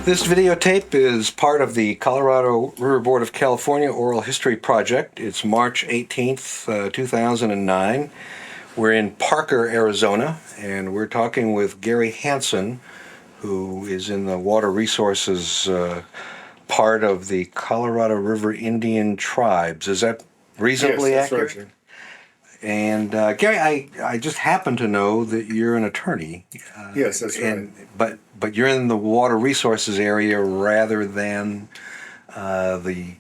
This videotape is part of the Colorado River Board of California Oral History Project. It's March 18th, 2009. We're in Parker, Arizona, and we're talking with Gary Hansen, who is in the Water Resources part of the Colorado River Indian Tribes. Is that reasonably Yes, that's accurate? right. And Gary, I just happen to know that you're an attorney. Yes, that's right. But you're in the water resources area rather than the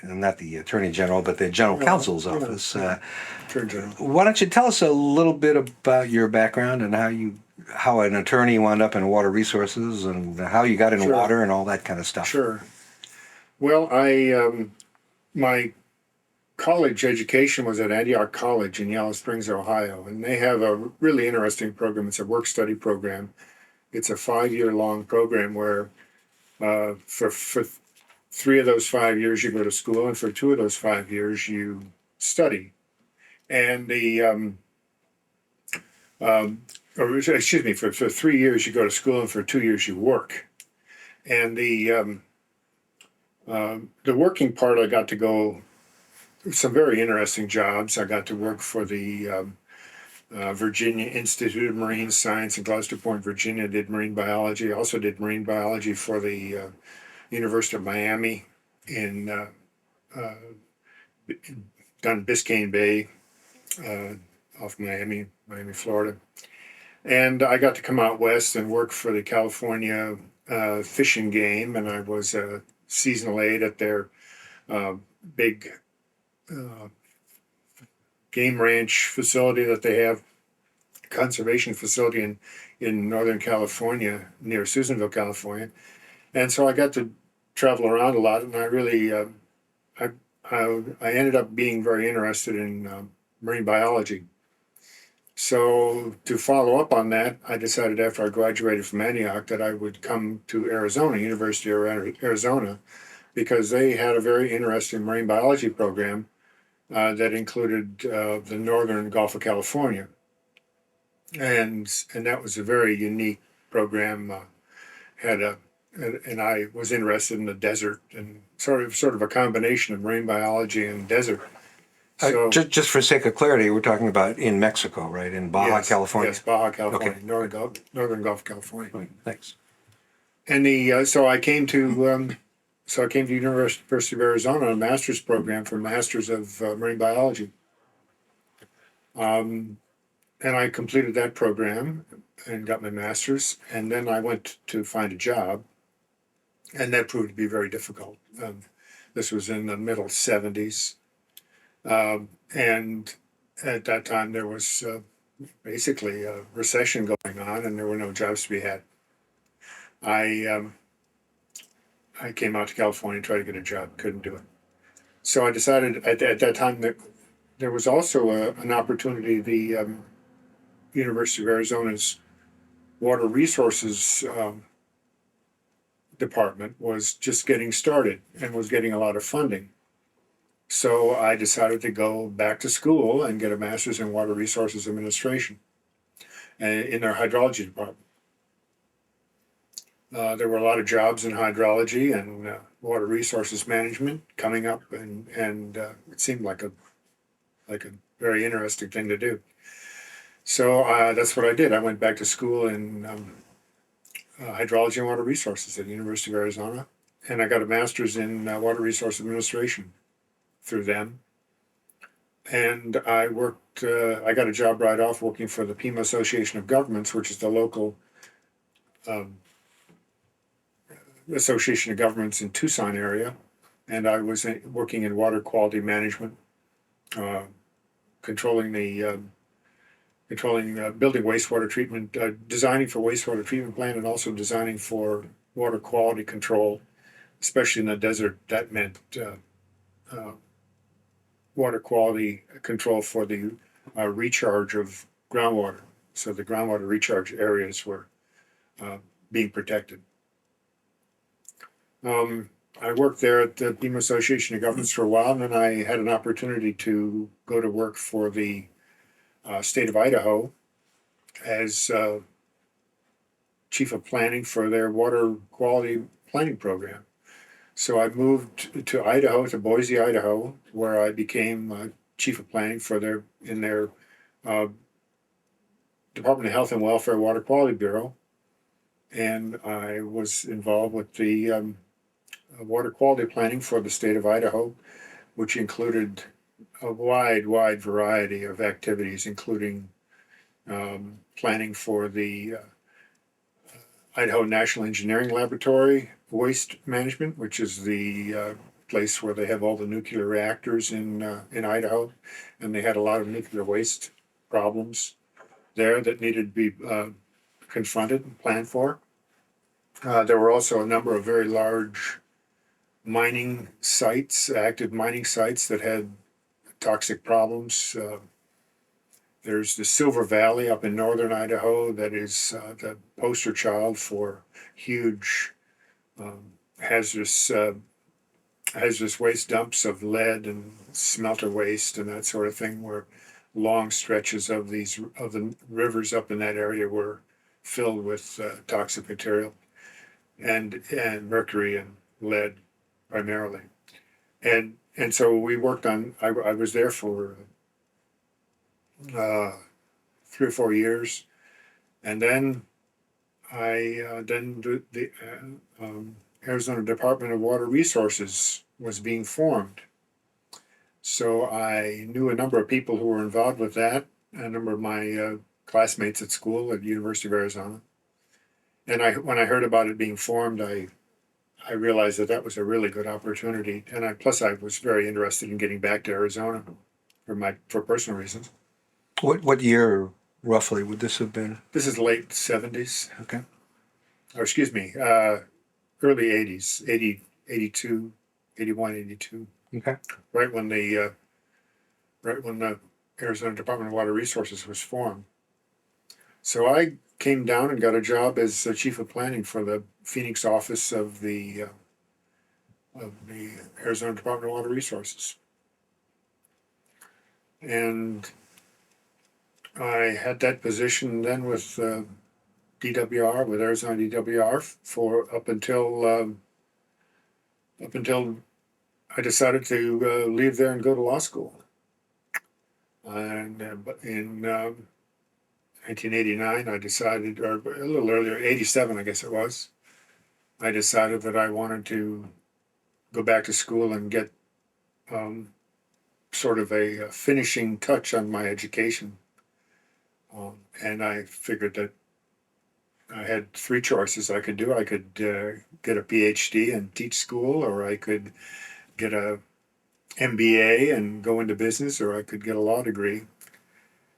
not the attorney general, but the general counsel's office. Attorney General. Why don't you tell us a little bit about your background and how an attorney wound up in water resources and how you got in Sure. water and all that kind of stuff. Sure. Well, my college education was at Antioch College in Yellow Springs, Ohio, and they have a really interesting program. It's a work-study program. It's a 5-year-long program where for 3 of those 5 years you go to school, and for 2 of those 5 years you study. And for 3 years you go to school, and for 2 years you work. And the working part, I got to go some very interesting jobs. I got to work for the Virginia Institute of Marine Science in Gloucester Point, Virginia. Did marine biology. Also did marine biology for the University of Miami in down Biscayne Bay, off Miami, Florida. And I got to come out west and work for the California Fish and Game, and I was a seasonal aide at their big game ranch facility that they have, conservation facility in Northern California, near Susanville, California. And so I got to travel around a lot, and I really, I ended up being very interested in marine biology. So to follow up on that, I decided after I graduated from Antioch that I would come to Arizona, University of Arizona, because they had a very interesting marine biology program that included the northern Gulf of California, and that was a very unique program. And I was interested in the desert and sort of a combination of marine biology and desert. So just for sake of clarity, we're talking about in Mexico, right? In Baja, yes, California. yes, Baja California, Okay. northern Gulf of California. Right, thanks. And so I came to University of Arizona on a master's program for Masters of Marine Biology. And I completed that program and got my master's, and then I went to find a job, and that proved to be very difficult. This was in the middle 70s, and at that time there was basically a recession going on, and there were no jobs to be had. I came out to California and tried to get a job, couldn't do it. So I decided at that time that there was also an opportunity. The University of Arizona's Water Resources department was just getting started and was getting a lot of funding. So I decided to go back to school and get a master's in Water Resources Administration in their hydrology department. There were a lot of jobs in hydrology and water resources management coming up, and it seemed like a very interesting thing to do. So that's what I did. I went back to school in hydrology and water resources at the University of Arizona, and I got a master's in water resource administration through them. And I worked. I got a job right off working for the Pima Association of Governments, which is the local Association of Governments in Tucson area, and I was working in water quality management, controlling building wastewater treatment, designing for wastewater treatment plant, and also designing for water quality control, especially in the desert. That meant water quality control for the recharge of groundwater. So the groundwater recharge areas were being protected. I worked there at the Pima Association of Governments for a while, and then I had an opportunity to go to work for the state of Idaho as chief of planning for their water quality planning program. So I moved to Idaho, to Boise, Idaho, where I became chief of planning for their uh, Department of Health and Welfare Water Quality Bureau, and I was involved with the water quality planning for the state of Idaho, which included a wide variety of activities, including planning for the Idaho National Engineering Laboratory waste management, which is the place where they have all the nuclear reactors in Idaho, and they had a lot of nuclear waste problems there that needed to be confronted and planned for. There were also a number of very large mining sites, active mining sites that had toxic problems. There's the Silver Valley up in northern Idaho that is the poster child for huge hazardous waste dumps of lead and smelter waste and that sort of thing, where long stretches of the rivers up in that area were filled with toxic material and mercury and lead primarily. And so we worked on. I was there for 3 or 4 years, and then the Arizona Department of Water Resources was being formed. So I knew a number of people who were involved with that, a number of my classmates at school at the University of Arizona. And when I heard about it being formed, I realized that was a really good opportunity. And I was very interested in getting back to Arizona for personal reasons. What year roughly would this have been? This is late 70s. Okay. Or excuse me, early 80s, 80, 82, 81, 82. Okay. Right when the Arizona Department of Water Resources was formed. So I came down and got a job as chief of planning for the Phoenix office of the Arizona Department of Water Resources. And I had that position then with DWR, with Arizona DWR, for up until I decided to leave there and go to law school. And in 1989, I decided, or a little earlier, 87, I guess it was, I decided that I wanted to go back to school and get sort of a finishing touch on my education. And I figured that I had three choices I could do. I could get a PhD and teach school, or I could get a MBA and go into business, or I could get a law degree.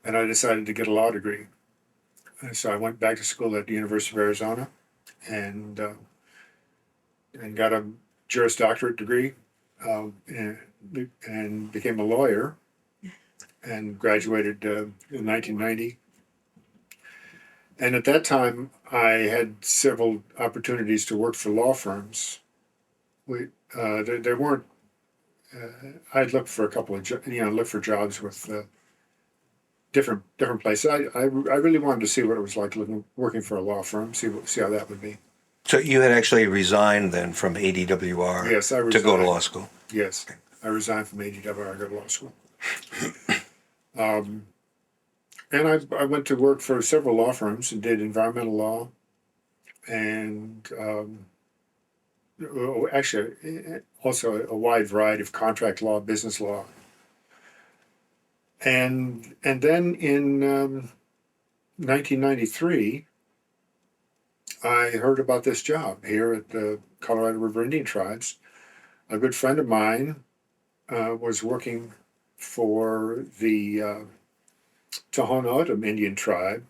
And I decided to get a law degree. And so I went back to school at the University of Arizona and got a Juris Doctorate degree and became a lawyer and graduated in 1990. And at that time, I had several opportunities to work for law firms. There weren't. I'd looked for a couple of look for jobs with different places. I really wanted to see what it was like working for a law firm. See how that would be. So you had actually resigned then from ADWR. Yes, I resigned. To go to law school. Yes, I resigned from ADWR to go to law school. And I went to work for several law firms and did environmental law, and actually also a wide variety of contract law, business law. And then in 1993, I heard about this job here at the Colorado River Indian Tribes. A good friend of mine was working for the Tohono O'odham Indian tribe,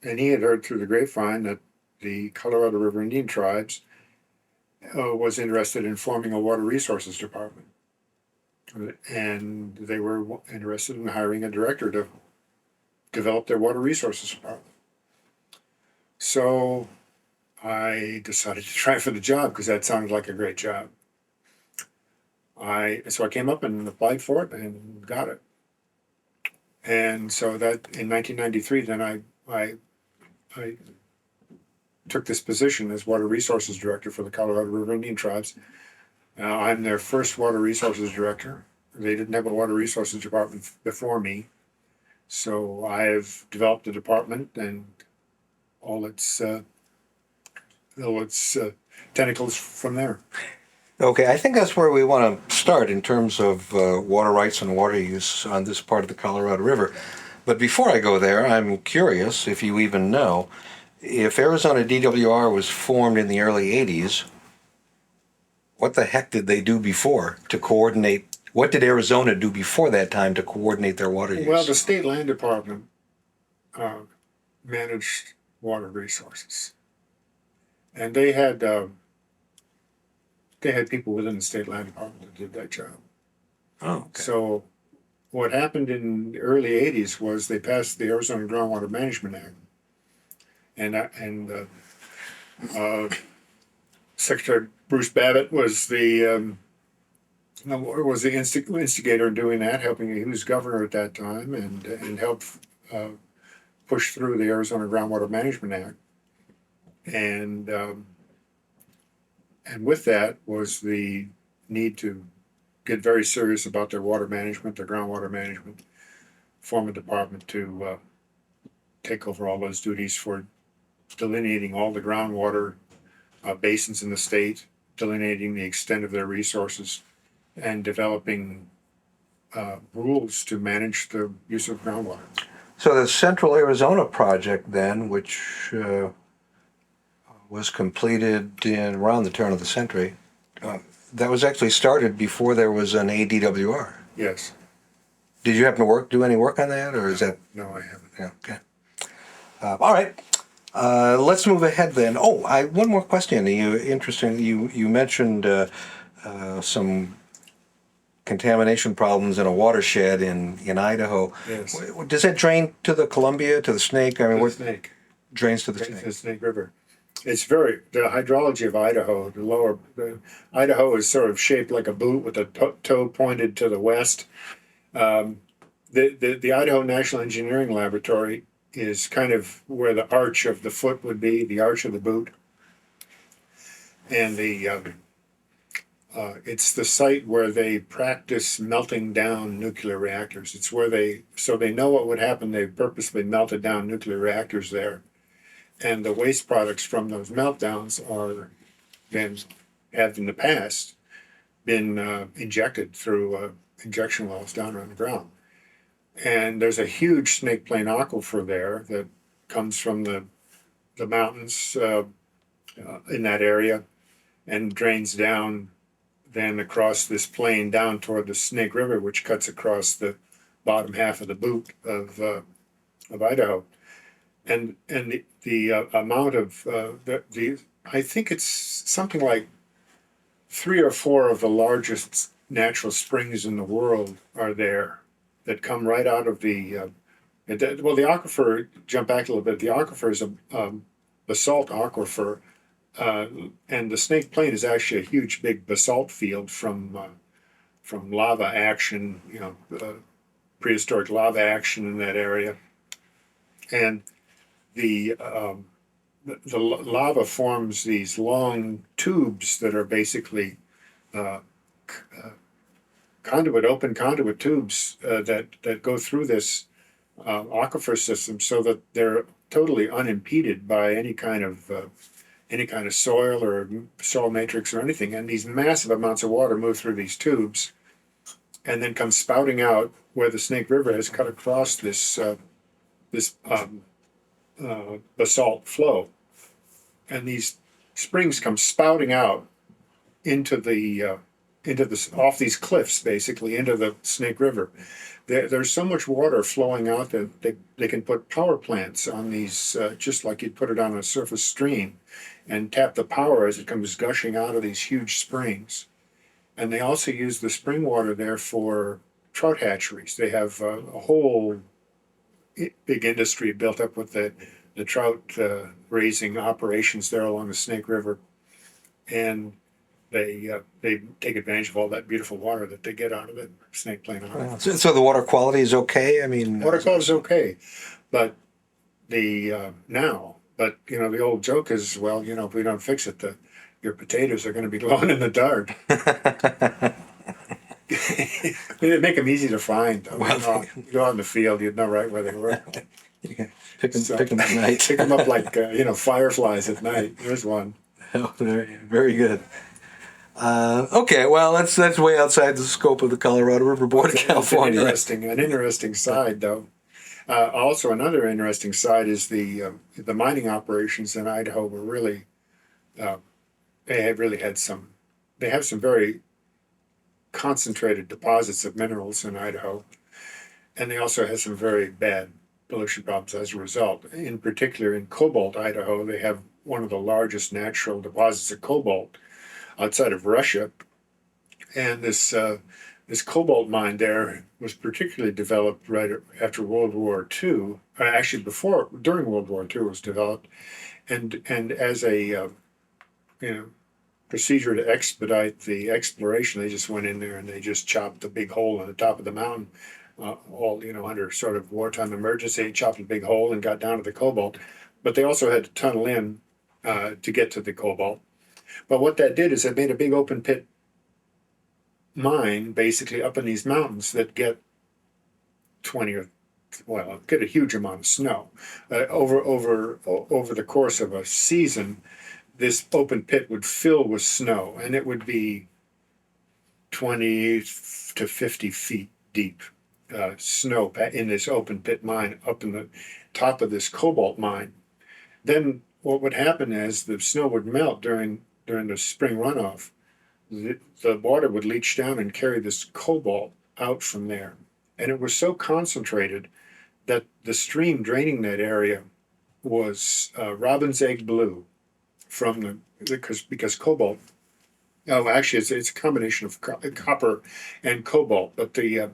and he had heard through the grapevine that the Colorado River Indian Tribes was interested in forming a water resources department. And they were interested in hiring a director to develop their water resources department. So I decided to try for the job because that sounded like a great job. So I came up and applied for it and got it. And so that in 1993, then I took this position as Water Resources Director for the Colorado River Indian Tribes. I'm their first Water Resources Director. They didn't have a Water Resources Department before me. So I've developed a department and all its tentacles from there. Okay, I think that's where we want to start in terms of water rights and water use on this part of the Colorado River. But before I go there, I'm curious if you even know if Arizona DWR was formed in the early 80s, what the heck did they do before to coordinate? What did Arizona do before that time to coordinate their water use? Well, the State Land Department managed water resources, and they had people within the State Land Department that did that job. Oh, okay. So what happened in the early 80s was they passed the Arizona Groundwater Management Act. And Secretary Bruce Babbitt was the instigator in doing that, helping. He was governor at that time and helped push through the Arizona Groundwater Management Act. And with that was the need to get very serious about their water management, their groundwater management, form a department to take over all those duties for delineating all the groundwater basins in the state, delineating the extent of their resources, and developing rules to manage the use of groundwater. So the Central Arizona project then, which was completed around the turn of the century, that was actually started before there was an ADWR. Yes. Did you happen to do any work on that, or is that? No, I haven't. Yeah, okay. All right. Let's move ahead then. Oh, one more question. You mentioned some contamination problems in a watershed in Idaho. Yes. Does that drain to the Columbia, to the Snake? I mean, The Snake. Drains to the Drains Snake. the Snake River. It's the hydrology of Idaho, Idaho is sort of shaped like a boot with a toe pointed to the west. The Idaho National Engineering Laboratory is kind of where the arch of the foot would be, the arch of the boot. And it's the site where they practice melting down nuclear reactors. It's where they know what would happen. They purposely melted down nuclear reactors there. And the waste products from those meltdowns have in the past been injected through injection wells down on the ground. And there's a huge Snake Plain aquifer there that comes from the mountains in that area and drains down then across this plain down toward the Snake River, which cuts across the bottom half of the boot of Idaho. And the amount of I think it's something like 3 or 4 of the largest natural springs in the world are there that come right out of the aquifer. Jump back a little bit. The aquifer is a basalt aquifer, and the Snake Plain is actually a huge, big basalt field from lava action. Prehistoric lava action in that area, and the lava forms these long tubes that are basically open conduit tubes that go through this aquifer system, so that they're totally unimpeded by any kind of soil or soil matrix or anything. And these massive amounts of water move through these tubes, and then come spouting out where the Snake River has cut across this basalt flow, and these springs come spouting out into off these cliffs, basically into the Snake River. There's so much water flowing out that they can put power plants on these, just like you'd put it on a surface stream, and tap the power as it comes gushing out of these huge springs. And they also use the spring water there for trout hatcheries. They have a whole big industry built up with the trout raising operations there along the Snake River, and they take advantage of all that beautiful water that they get out of the Snake Plain aquifer. So the water quality is okay? I mean, Water quality is okay, but now But the old joke is, well, if we don't fix it, your potatoes are going to be glowing in the dark. I mean, it'd make them easy to find, though. Well, You go out in the field, you'd know right where they were. you can pick So, them at night. pick them up like fireflies at night. There's one. Oh, very, very good. Okay, well, that's way outside the scope of the Colorado River Board of It's California. an interesting side, though. Also, another interesting side is the mining operations in Idaho were really they have really had some. They have some very concentrated deposits of minerals in Idaho, and they also have some very bad pollution problems as a result. In particular, in Cobalt, Idaho, they have one of the largest natural deposits of cobalt outside of Russia, and this cobalt mine there was particularly developed right after World War II. Actually, during World War II, it was developed, and as a procedure to expedite the exploration, they just went in there and they just chopped a big hole in the top of the mountain, all under sort of wartime emergency. Chopped a big hole and got down to the cobalt, but they also had to tunnel in to get to the cobalt. But what that did is it made a big open pit mine basically up in these mountains that get 20 or get a huge amount of snow over the course of a season. This open pit would fill with snow, and it would be 20 to 50 feet deep snow in this open pit mine up in the top of this cobalt mine. Then what would happen is the snow would melt during the spring runoff. The water would leach down and carry this cobalt out from there. And it was so concentrated that the stream draining that area was robin's egg blue because cobalt. Oh, actually, it's a combination of copper and cobalt, but the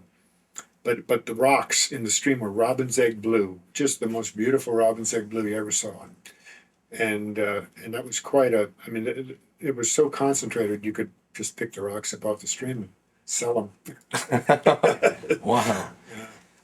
rocks in the stream were robin's egg blue, just the most beautiful robin's egg blue you ever saw, and that was quite a. I mean, it was so concentrated you could just pick the rocks up off the stream and sell them. Wow.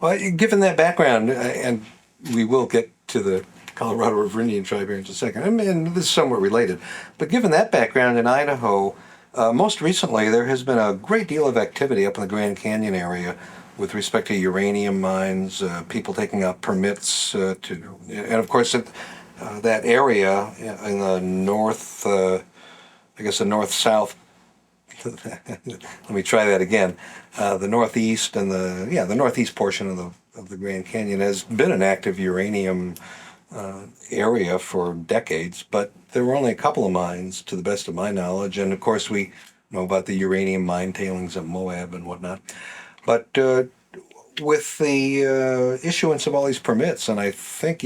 Well, given that background, and we will get to the Colorado River Indian Tribe here in just a second. I mean, this is somewhat related. But given that background in Idaho, most recently there has been a great deal of activity up in the Grand Canyon area with respect to uranium mines, people taking out permits and of course that area in the north, I guess the north-south. Let me try that again. The northeast and the northeast portion of the Grand Canyon has been an active uranium area for decades, but there were only a couple of mines, to the best of my knowledge, and of course we know about the uranium mine tailings at Moab and whatnot. But with the issuance of all these permits, and I think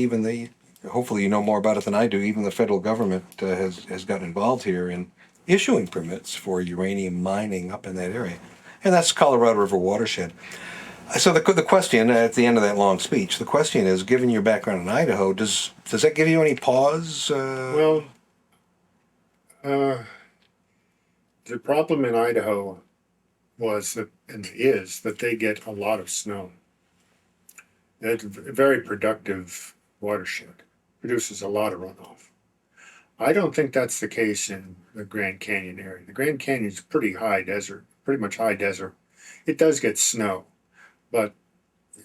hopefully you know more about it than I do, even the federal government has gotten involved here in issuing permits for uranium mining up in that area, and that's Colorado River watershed. So the question at the end of that long speech, the question is, given your background in Idaho, does that give you any pause? Well, the problem in Idaho is that they get a lot of snow. It's a very productive watershed, produces a lot of runoff. I don't think that's the case in the Grand Canyon area. The Grand Canyon is pretty much high desert. It does get snow, but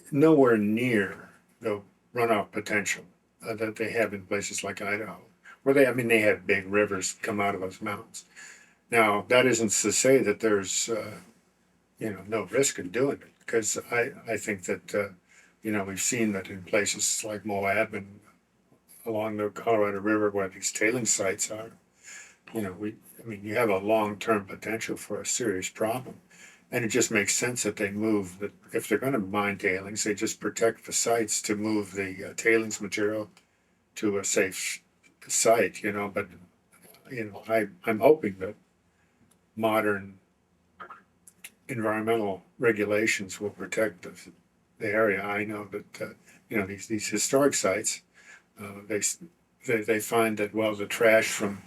nowhere near the runoff potential that they have in places like Idaho, where they have big rivers come out of those mountains. Now, that isn't to say that there's no risk in doing it, because I think that we've seen that in places like Moab and along the Colorado River where these tailing sites are. You have a long-term potential for a serious problem. And it just makes sense that they move, that if they're going to mine tailings, they just protect the sites to move the tailings material to a safe site, But, I'm hoping that modern environmental regulations will protect the area. I know that, these historic sites, they find that, well, the trash from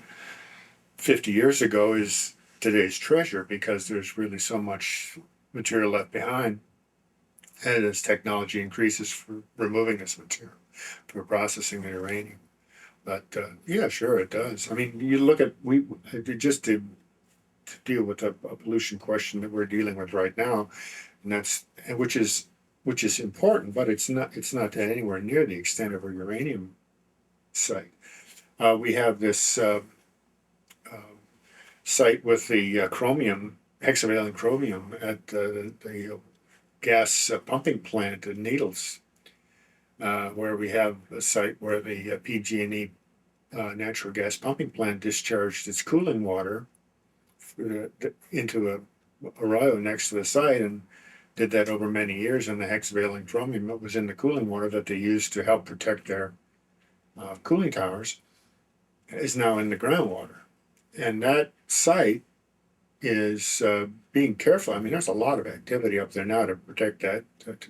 50 years ago is today's treasure because there's really so much material left behind. And as technology increases for removing this material, for processing the uranium. But yeah, sure, it does. I mean, you look at we just to deal with a pollution question that we're dealing with right now, and and which is important, but it's not anywhere near the extent of a uranium site. We have this uh, site with the chromium, hexavalent chromium at the gas pumping plant in Needles, where we have a site where the PG&E natural gas pumping plant discharged its cooling water into a arroyo next to the site and did that over many years. And the hexavalent chromium that was in the cooling water that they used to help protect their cooling towers is now in the groundwater. And that site is being careful. I mean, there's a lot of activity up there now to protect that,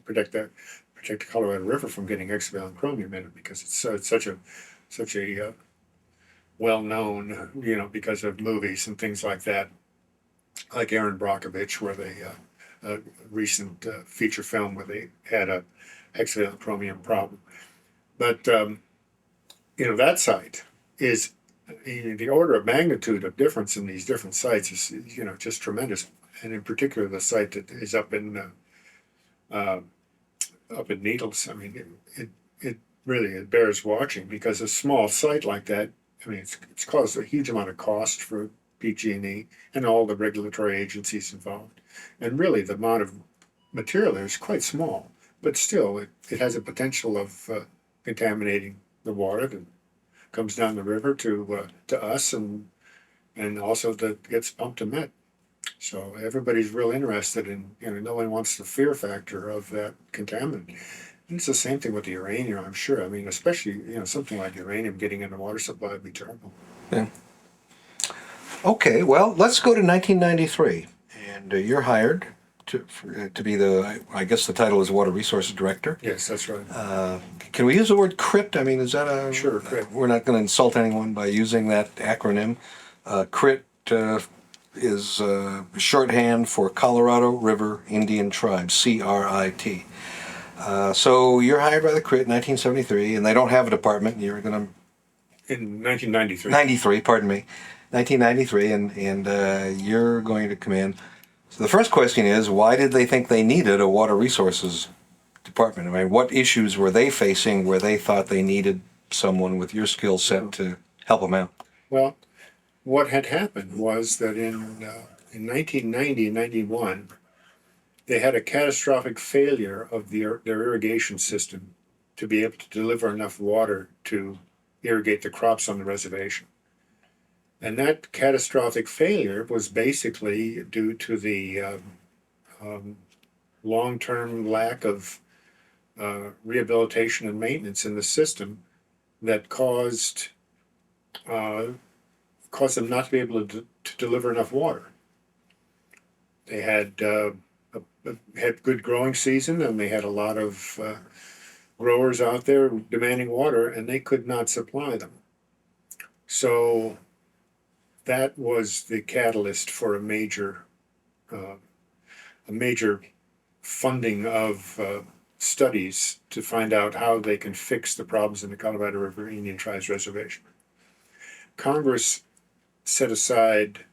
protect the Colorado River from getting hexavalent chromium in it because it's such a well known, because of movies and things like that, like Aaron Brockovich, where they a recent feature film where they had a hexavalent chromium problem. But that site is the order of magnitude of difference in these different sites is just tremendous, and in particular the site that is uh, up in Needles. I mean, it really it bears watching because a small site like that. I mean, it's caused a huge amount of cost for PG&E and all the regulatory agencies involved, and really the amount of material there is quite small, but still it has a potential of contaminating the water that comes down the river to us and also that gets pumped to Met. So everybody's real interested in, no one wants the fear factor of that contaminant. And it's the same thing with the uranium, I'm sure. I mean, especially, something like uranium getting in the water supply would be terrible. Yeah. Okay, well, let's go to 1993, and you're hired to be I guess the title is Water Resources Director. Yes, that's right. Can we use the word CRIT? I mean, is that a... Sure, CRIT. We're not going to insult anyone by using that acronym. CRIT is shorthand for Colorado River Indian Tribes, CRIT. So you're hired by the CRIT in 1973, and they don't have a department. You're going to... In 1993. 93, pardon me. 1993, and you're going to come in. So the first question is, why did they think they needed a water resources department? I mean, what issues were they facing where they thought they needed someone with your skill set to help them out? Well, what had happened was that in 1990 and 91, they had a catastrophic failure of their irrigation system to be able to deliver enough water to irrigate the crops on the reservation. And that catastrophic failure was basically due to the long-term lack of rehabilitation and maintenance in the system that caused them not to be able to deliver enough water. They had good growing season, and they had a lot of growers out there demanding water, and they could not supply them. So that was the catalyst for a major funding of studies to find out how they can fix the problems in the Colorado River Indian Tribes Reservation. Congress set aside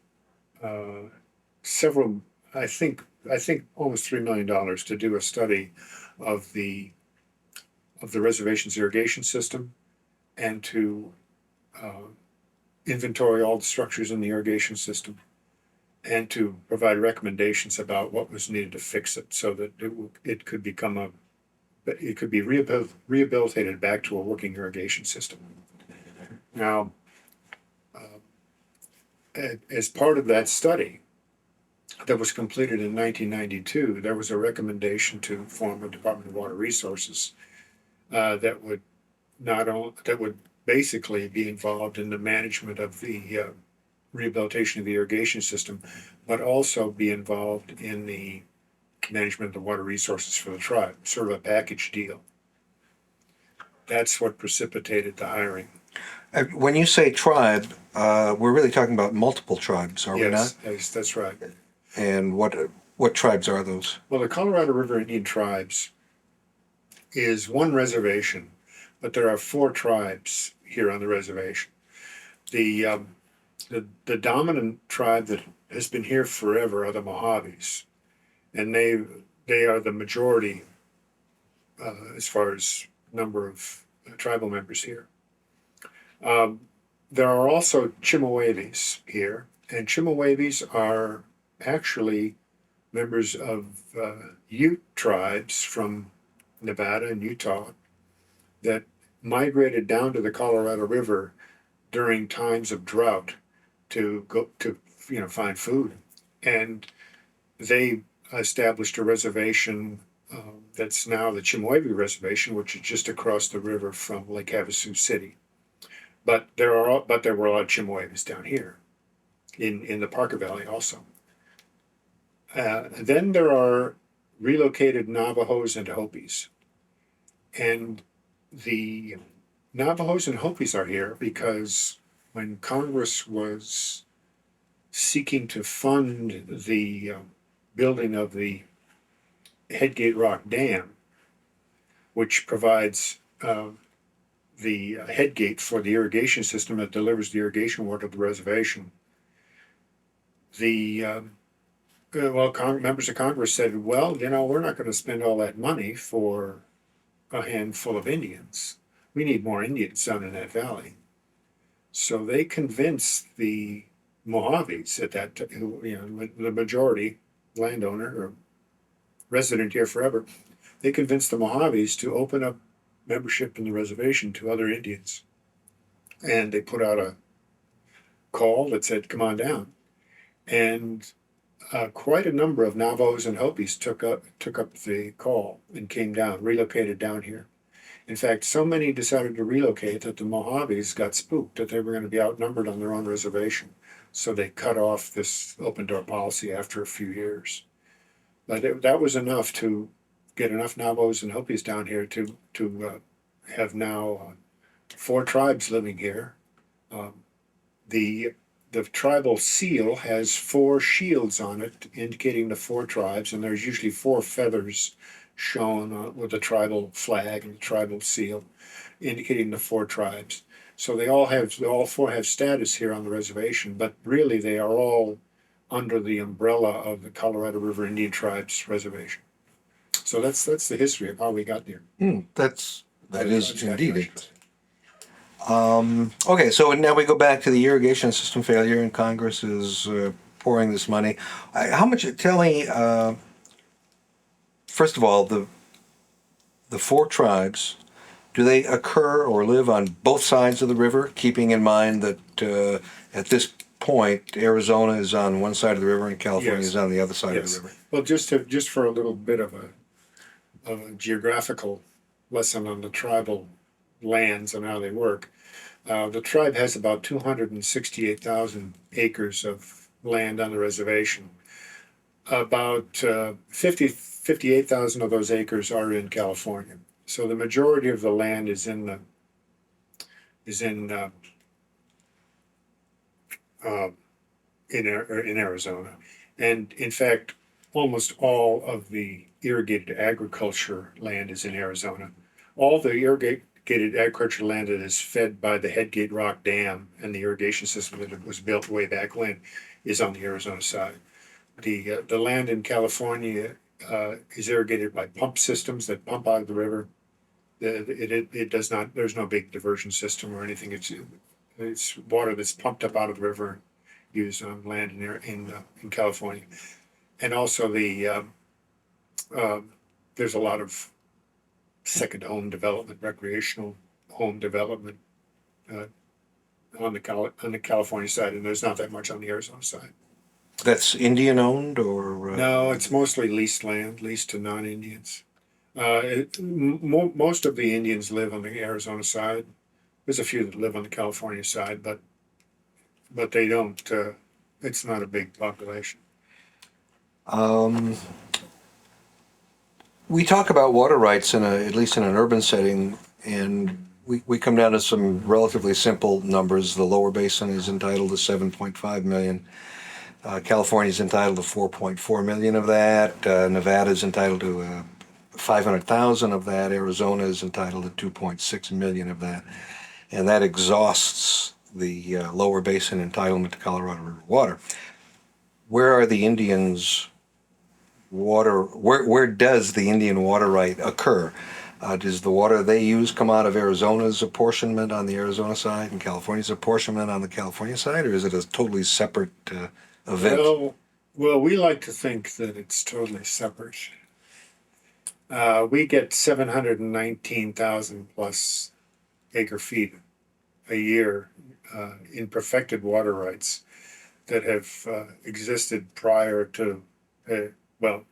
several, I think almost $3 million to do a study of the reservation's irrigation system and to inventory all the structures in the irrigation system and to provide recommendations about what was needed to fix it so that it could be rehabilitated back to a working irrigation system. Now, as part of that study that was completed in 1992, there was a recommendation to form a Department of Water Resources that would basically be involved in the management of the rehabilitation of the irrigation system, but also be involved in the management of the water resources for the tribe, sort of a package deal. That's what precipitated the hiring. When you say tribe, we're really talking about multiple tribes, are we not? Yes, that's right. And what tribes are those? Well, the Colorado River Indian Tribes is one reservation but there are 4 tribes here on the reservation. The dominant tribe that has been here forever are the Mojaves, and they are the majority as far as number of tribal members here. There are also Chemehuevis here, and Chemehuevis are actually members of Ute tribes from Nevada and Utah that migrated down to the Colorado River during times of drought to go to find food, and they established a reservation that's now the Chemehuevi Reservation, which is just across the river from Lake Havasu City. But there were a lot of Chemehuevis down here in the Parker Valley also. Then there are relocated Navajos and Hopis, and the Navajos and Hopis are here because when Congress was seeking to fund the building of the Headgate Rock Dam, which provides the headgate for the irrigation system that delivers the irrigation water to the reservation, members of Congress said, well, we're not going to spend all that money for a handful of Indians. We need more Indians down in that valley. So they convinced the Mojaves at that, the majority landowner or resident here forever, they convinced the Mojaves to open up membership in the reservation to other Indians. And they put out a call that said, come on down. And quite a number of Navajos and Hopis took up the call and came down, relocated down here. In fact, so many decided to relocate that the Mojaves got spooked that they were going to be outnumbered on their own reservation. So they cut off this open door policy after a few years. But that was enough to get enough Navajos and Hopis down here to have now 4 tribes living here. The tribal seal has 4 shields on it indicating the 4 tribes, and there's usually 4 feathers shown with the tribal flag and the tribal seal indicating the 4 tribes. So all 4 have status here on the reservation, but really they are all under the umbrella of the Colorado River Indian Tribes Reservation. So that's the history of how we got there. That is indeed it. Okay, so now we go back to the irrigation system failure, and Congress is pouring this money. How much? Tell me. First of all, the 4 tribes, do they occur or live on both sides of the river? Keeping in mind that at this point, Arizona is on one side of the river and California is on the other side of the river. Well, just for a little bit of a geographical lesson on the tribal lands and how they work. The tribe has about 268,000 acres of land on the reservation. About 58,000 of those acres are in California. So the majority of the land is in Arizona, and in fact, almost all of the irrigated agriculture land is in Arizona. All the irrigated agriculture land that is fed by the Headgate Rock Dam and the irrigation system that was built way back when is on the Arizona side. The land in California is irrigated by pump systems that pump out of the river. It does not. There's no big diversion system or anything. It's water that's pumped up out of the river, used on land in California, and also there's a lot of second home development, recreational home development on the California side, and there's not that much on the Arizona side. That's Indian owned or? No, it's mostly leased land, leased to non-Indians. Most of the Indians live on the Arizona side. There's a few that live on the California side, but they don't. It's not a big population. We talk about water rights at least in an urban setting, and we come down to some relatively simple numbers. The lower basin is entitled to 7.5 million. California is entitled to 4.4 million of that. Nevada is entitled to 500,000 of that. Arizona is entitled to 2.6 million of that, and that exhausts the lower basin entitlement to Colorado River water. Where are the Indians' water? Where does the Indian water right occur? Does the water they use come out of Arizona's apportionment on the Arizona side and California's apportionment on the California side, or is it a totally separate event? Well, we like to think that it's totally separate. We get 719,000 plus acre feet a year in perfected water rights that have existed prior to, well,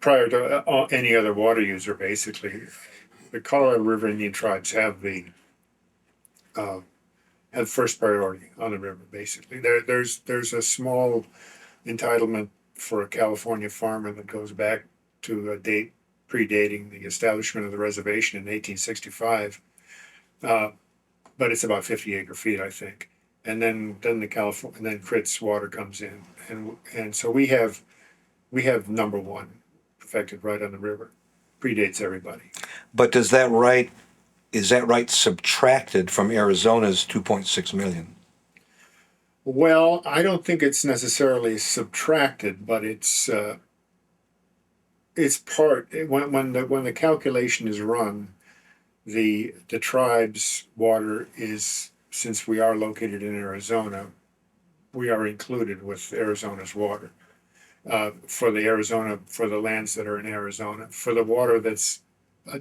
prior to any other water user, basically. The Colorado River Indian tribes have first priority on the river. Basically, there's a small entitlement for a California farmer that goes back to a date predating the establishment of the reservation in 1865, but it's about 50 acre feet, I think. And then the California, and then Crit's water comes in, and so we have number one perfected right on the river, predates everybody. But is that right subtracted from Arizona's 2.6 million? Well, I don't think it's necessarily subtracted, but it's part when the calculation is run, the tribe's water is, since we are located in Arizona, we are included with Arizona's water for the lands that are in Arizona. For the water that's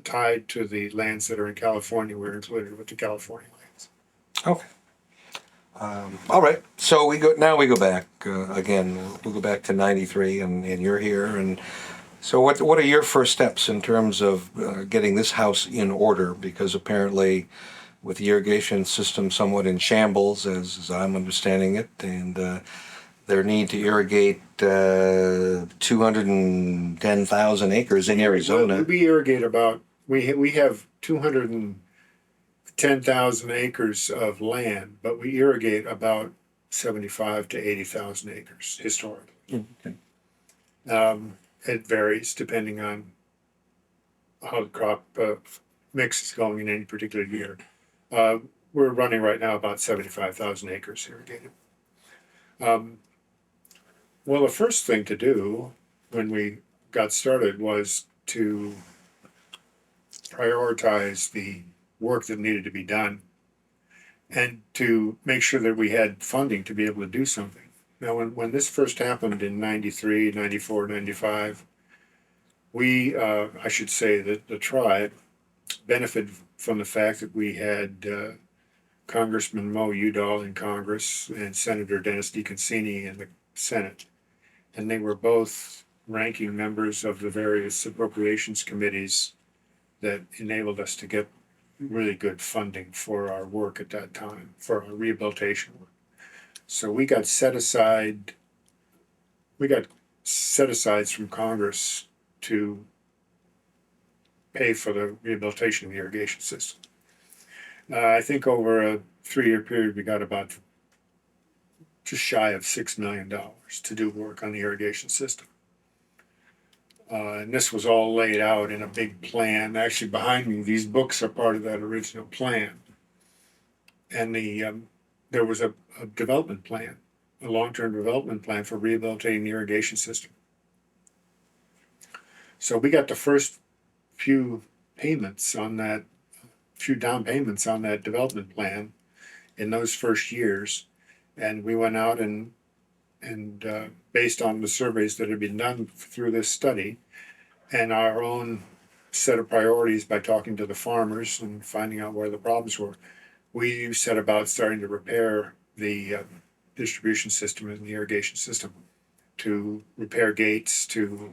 tied to the lands that are in California, we're included with the California lands. Okay. All right. So we go back again. We'll go back to '93, and you're here. And so, what are your first steps in terms of getting this house in order? Because apparently, with the irrigation system somewhat in shambles, as I'm understanding it, and their need to irrigate 210,000 acres in Arizona. We irrigate about we have 210,000 acres of land, but we irrigate about 75 to 80,000 acres historically. Okay. It varies depending on how the crop mix is going in any particular year. We're running right now about 75,000 acres irrigated. Well, the first thing to do when we got started was to prioritize the work that needed to be done and to make sure that we had funding to be able to do something. Now, when this first happened in 93, 94, 95, I should say that the tribe benefited from the fact that we had Congressman Mo Udall in Congress and Senator Dennis DeConcini in the Senate. And they were both ranking members of the various appropriations committees that enabled us to get really good funding for our work at that time, for our rehabilitation work. So we got set asides from Congress to pay for the rehabilitation of the irrigation system. I think over a 3-year period, we got about just shy of $6 million to do work on the irrigation system. And this was all laid out in a big plan. Actually, behind me, these books are part of that original plan. And there was a development plan, a long-term development plan for rehabilitating the irrigation system. So we got the first few down payments on that development plan in those first years. And we went out and based on the surveys that had been done through this study and our own set of priorities by talking to the farmers and finding out where the problems were, we set about starting to repair the distribution system and the irrigation system, to repair gates, to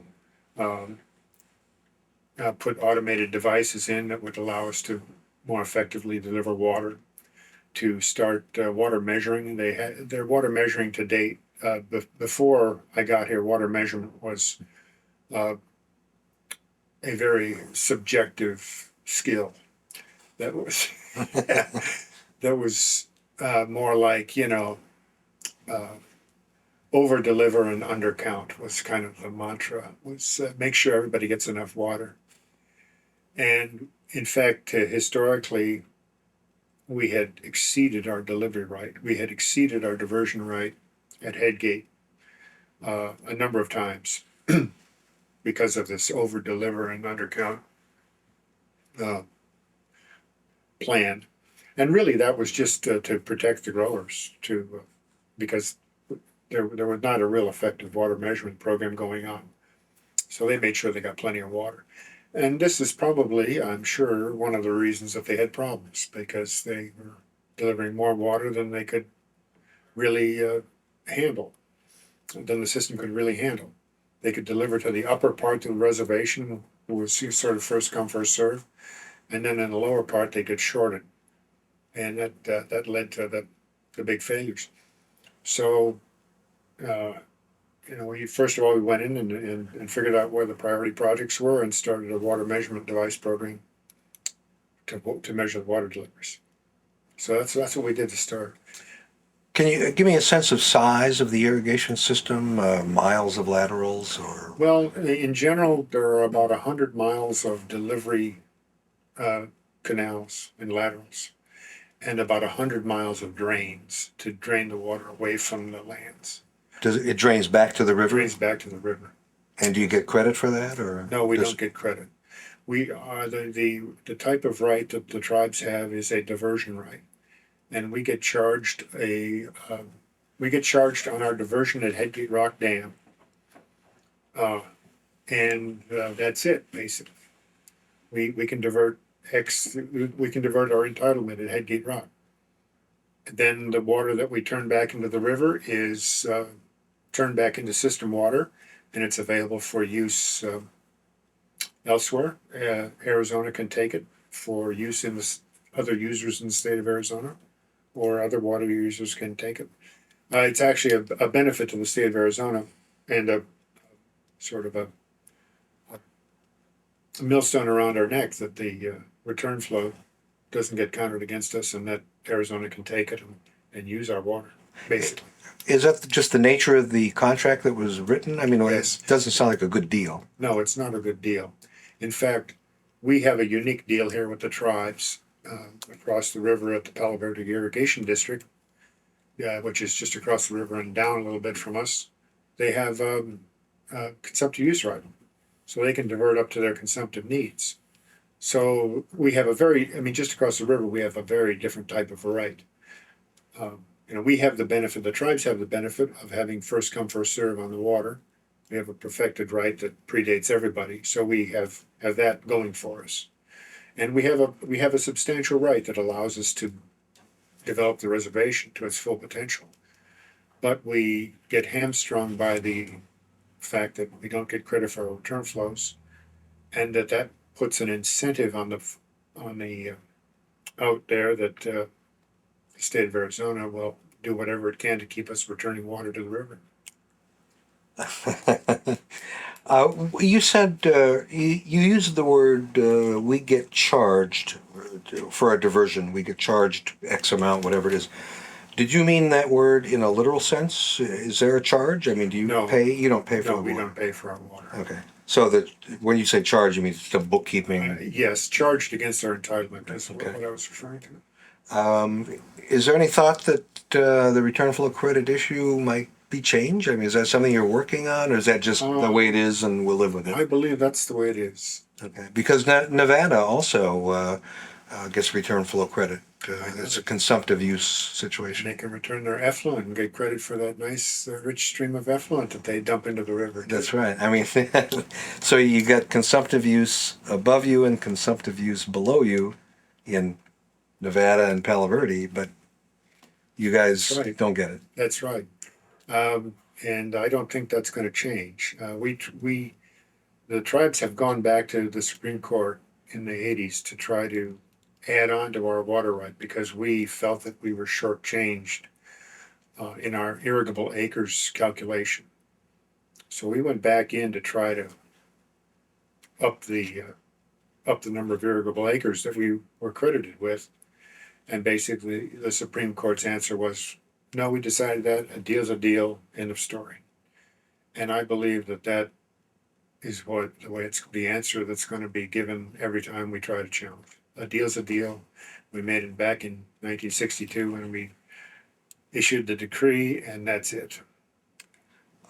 put automated devices in that would allow us to more effectively deliver water, to start water measuring. They had their water measuring to date. Before I got here, water measurement was a very subjective skill. That was more like, over deliver and undercount was kind of the mantra. Was make sure everybody gets enough water. And in fact, historically, we had exceeded our delivery right. We had exceeded our diversion right at Headgate a number of times because of this over deliver and undercount uh, plan. And really, that was just to protect the growers, because there was not a real effective water measurement program going on. So they made sure they got plenty of water. And this is probably, I'm sure, one of the reasons that they had problems, because they were delivering more water than they could really handle, than the system could really handle. They could deliver to the upper part of the reservation, was sort of first come, first serve, and then in the lower part they get shorted, and that led to the big failures. So, uh, we first of all we went in and figured out where the priority projects were and started a water measurement device program to measure the water deliveries. So that's what we did to start. Can you give me a sense of size of the irrigation system, miles of laterals, or? Well, in general, there are about 100 miles of delivery canals and laterals, and about 100 miles of drains to drain the water away from the lands. Does it drains back to the It river? drains back to the river. And do you get credit for that, or? No, we does- don't get credit. We are the type of right that the tribes have is a diversion right, and we get charged on our diversion at Headgate Rock Dam, and that's it basically. We can divert we can divert our entitlement at Headgate Rock. Then the water that we turn back into the river is turned back into system water, and it's available for use elsewhere. Arizona can take it for use in other users in the state of Arizona, or other water users can take it. It's actually a benefit to the state of Arizona, and a sort of a millstone around our neck that the return flow doesn't get counted against us, and that Arizona can take it and use our water, basically. Is that just the nature of the contract that was written? I mean, Yes. it doesn't sound like a good deal. No, it's not a good deal. In fact, we have a unique deal here with the tribes across the river at the Palo Verde Irrigation District, which is just across the river and down a little bit from us. They have consumptive use right, so they can divert up to their consumptive needs. So we have just across the river, we have a very different type of right. We have the benefit, the tribes have the benefit of having first come, first serve on the water. We have a perfected right that predates everybody, so we have that going for us. And we have a substantial right that allows us to develop the reservation to its full potential. But we get hamstrung by the fact that we don't get credit for our return flows, and that puts an incentive on the out there that the state of Arizona will do whatever it can to keep us returning water to the river. You said you used the word we get charged for a diversion. We get charged X amount, whatever it is. Did you mean that word in a literal sense? Is there a charge? I mean, do you No. pay? You don't pay for No, the we water. don't pay for our water. Okay. So that when you say charge, you mean the bookkeeping. Yes, charged against our entitlement. That's Okay. what I was referring to. Is there any thought that the return flow credit issue might be changed? I mean, is that something you're working on, or is that just the way it is and we'll live with it? I believe that's the way it is. Okay. Because Nevada also gets return flow credit. It's a consumptive use situation. They can return their effluent and get credit for that nice, rich stream of effluent that they dump into the river. That's right. I mean, so you got consumptive use above you and consumptive use below you in Nevada and Palo Verde, but you guys That's right. don't get it. That's right. And I don't think that's going to change. The tribes have gone back to the Supreme Court in the 80s to try to add on to our water right because we felt that we were shortchanged in our irrigable acres calculation. So we went back in to try to up the number of irrigable acres that we were credited with, and basically the Supreme Court's answer was, no, we decided that a deal's a deal, end of story. And I believe that what the way it's the answer that's going to be given every time we try to challenge. A deal's a deal. We made it back in 1962 when we issued the decree, and that's it.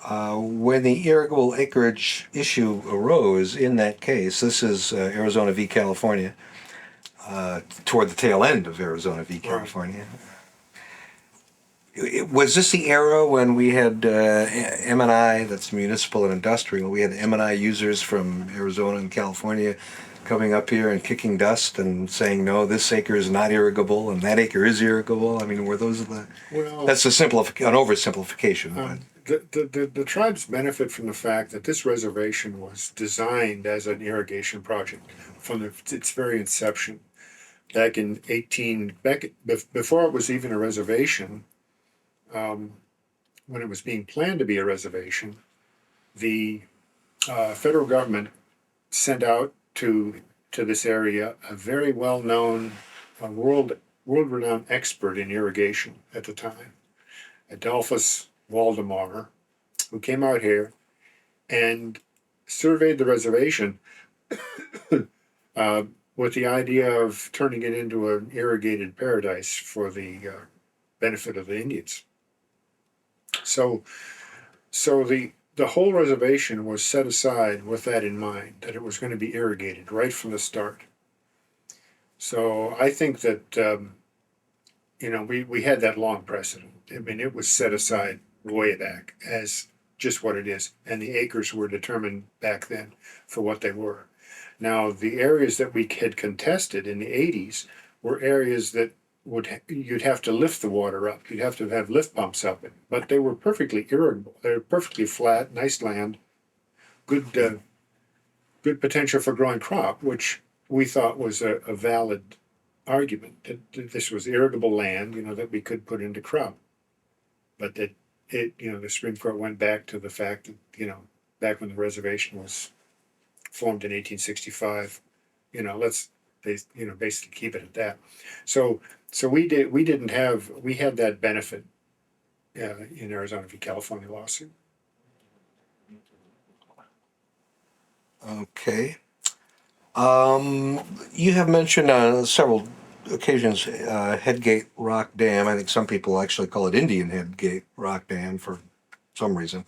When the irrigable acreage issue arose in that case, this is Arizona v. California, toward the tail end of Arizona v. California. Was this the era when we had M&I, that's municipal and industrial, we had M&I users from Arizona and California coming up here and kicking dust and saying, no, this acre is not irrigable and that acre is irrigable? I mean, were those the... Well, That's an oversimplification. the tribes benefit from the fact that this reservation was designed as an irrigation project from its very inception. Back in before it was even a reservation, when it was being planned to be a reservation, the federal government sent out to this area a very well-known, world-renowned expert in irrigation at the time, Adolphus Waldemar, who came out here and surveyed the reservation with the idea of turning it into an irrigated paradise for the benefit of the Indians. So the whole reservation was set aside with that in mind, that it was going to be irrigated right from the start. So I think that we had that long precedent. I mean, it was set aside way back as just what it is, and the acres were determined back then for what they were. Now, the areas that we had contested in the 80s were areas that you'd have to lift the water up. You'd have to have lift pumps up it, but they were perfectly irrigable. They were perfectly flat, nice land, good potential for growing crop, which we thought was a valid argument that this was irrigable land, that we could put into crop. But that the Supreme Court went back to the fact that, back when the reservation was formed in 1865, basically keep it at that. So we had that benefit in Arizona v. California lawsuit. Okay. You have mentioned on several occasions Headgate Rock Dam. I think some people actually call it Indian Headgate Rock Dam for some reason.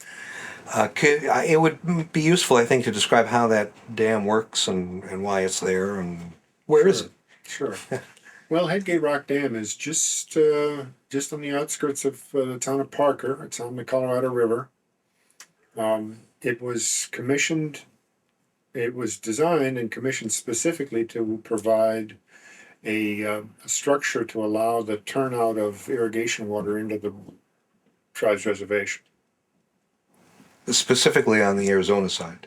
It would be useful, I think, to describe how that dam works and why it's there and where is it? Sure. Well, Headgate Rock Dam is just on the outskirts of the town of Parker. It's on the Colorado River. It was designed and commissioned specifically to provide a structure to allow the turnout of irrigation water into the tribe's reservation. Specifically on the Arizona side.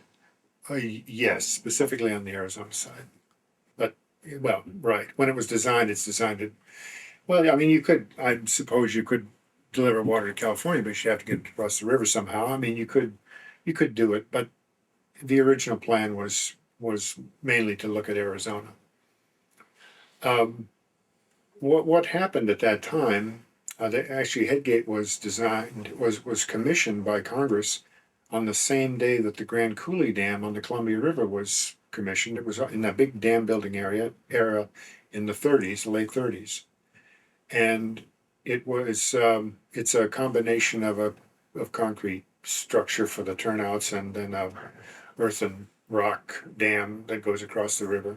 Yes, specifically on the Arizona side. But, well, right. When it was designed, it's designed to... Well, I mean, I suppose you could deliver water to California, but you have to get it across the river somehow. I mean, you could do it, but the original plan was mainly to look at Arizona. What happened at that time? Actually, Headgate was commissioned by Congress on the same day that the Grand Coulee Dam on the Columbia River was commissioned. It was in that big dam building era in the 30s, late 30s, and it's a combination of concrete structure for the turnouts and then a earthen rock dam that goes across the river,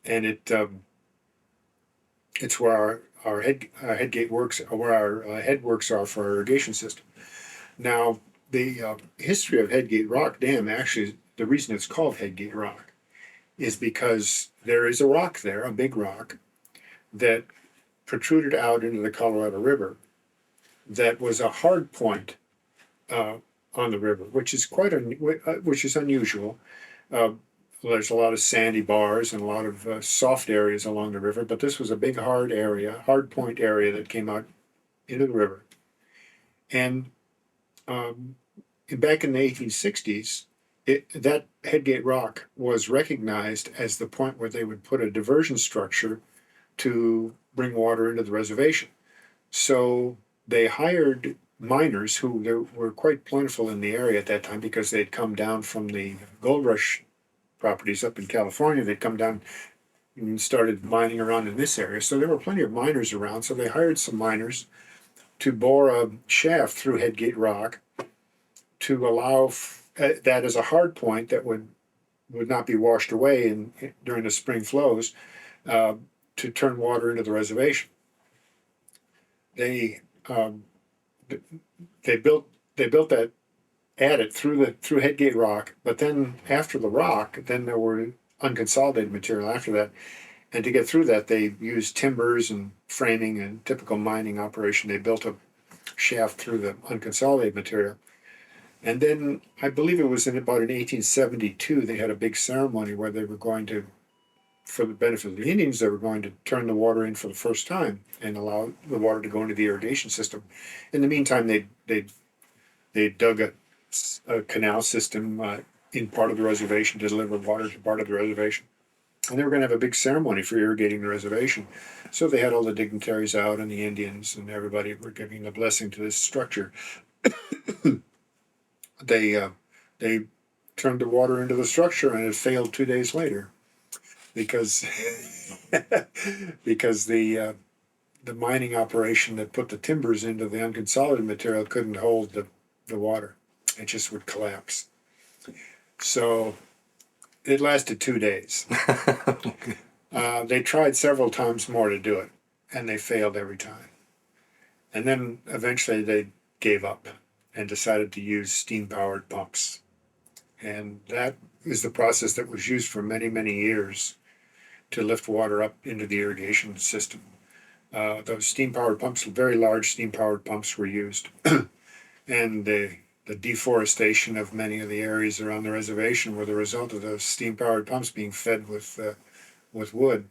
and it's where our Headgate works, where our headworks are for our irrigation system. Now, the history of Headgate Rock Dam, actually, the reason it's called Headgate Rock is because there is a rock there, a big rock, that protruded out into the Colorado River that was a hard point on the river, which is unusual. There's a lot of sandy bars and a lot of soft areas along the river, but this was a big hard point area that came out into the river. And back in the 1860s, that Headgate Rock was recognized as the point where they would put a diversion structure to bring water into the reservation. So they hired miners who there were quite plentiful in the area at that time because they'd come down from the gold rush properties up in California. They'd come down and started mining around in this area. So there were plenty of miners around. So they hired some miners to bore a shaft through Headgate Rock to allow that as a hard point that would not be washed away during the spring flows, uh, to turn water into the reservation. They um, they built that added through Headgate Rock, but then after the rock, then there were unconsolidated material after that. And to get through that, they used timbers and framing and typical mining operation. They built a shaft through the unconsolidated material. And then I believe it was in 1872, they had a big ceremony where they were going to, for the benefit of the Indians, they were going to turn the water in for the first time and allow the water to go into the irrigation system. In the meantime, they dug a canal system in part of the reservation to deliver water to part of the reservation. And they were going to have a big ceremony for irrigating the reservation. So they had all the dignitaries out and the Indians and everybody were giving a blessing to this structure. They turned the water into the structure and it failed 2 days later because because the mining operation that put the timbers into the unconsolidated material couldn't hold the water. It just would collapse. So it lasted 2 days. They tried several times more to do it, and they failed every time. And then eventually they gave up and decided to use steam-powered pumps. And that is the process that was used for many, many years to lift water up into the irrigation system. Those steam-powered pumps, very large steam-powered pumps were used. And the deforestation of many of the areas around the reservation were the result of those steam-powered pumps being fed with wood.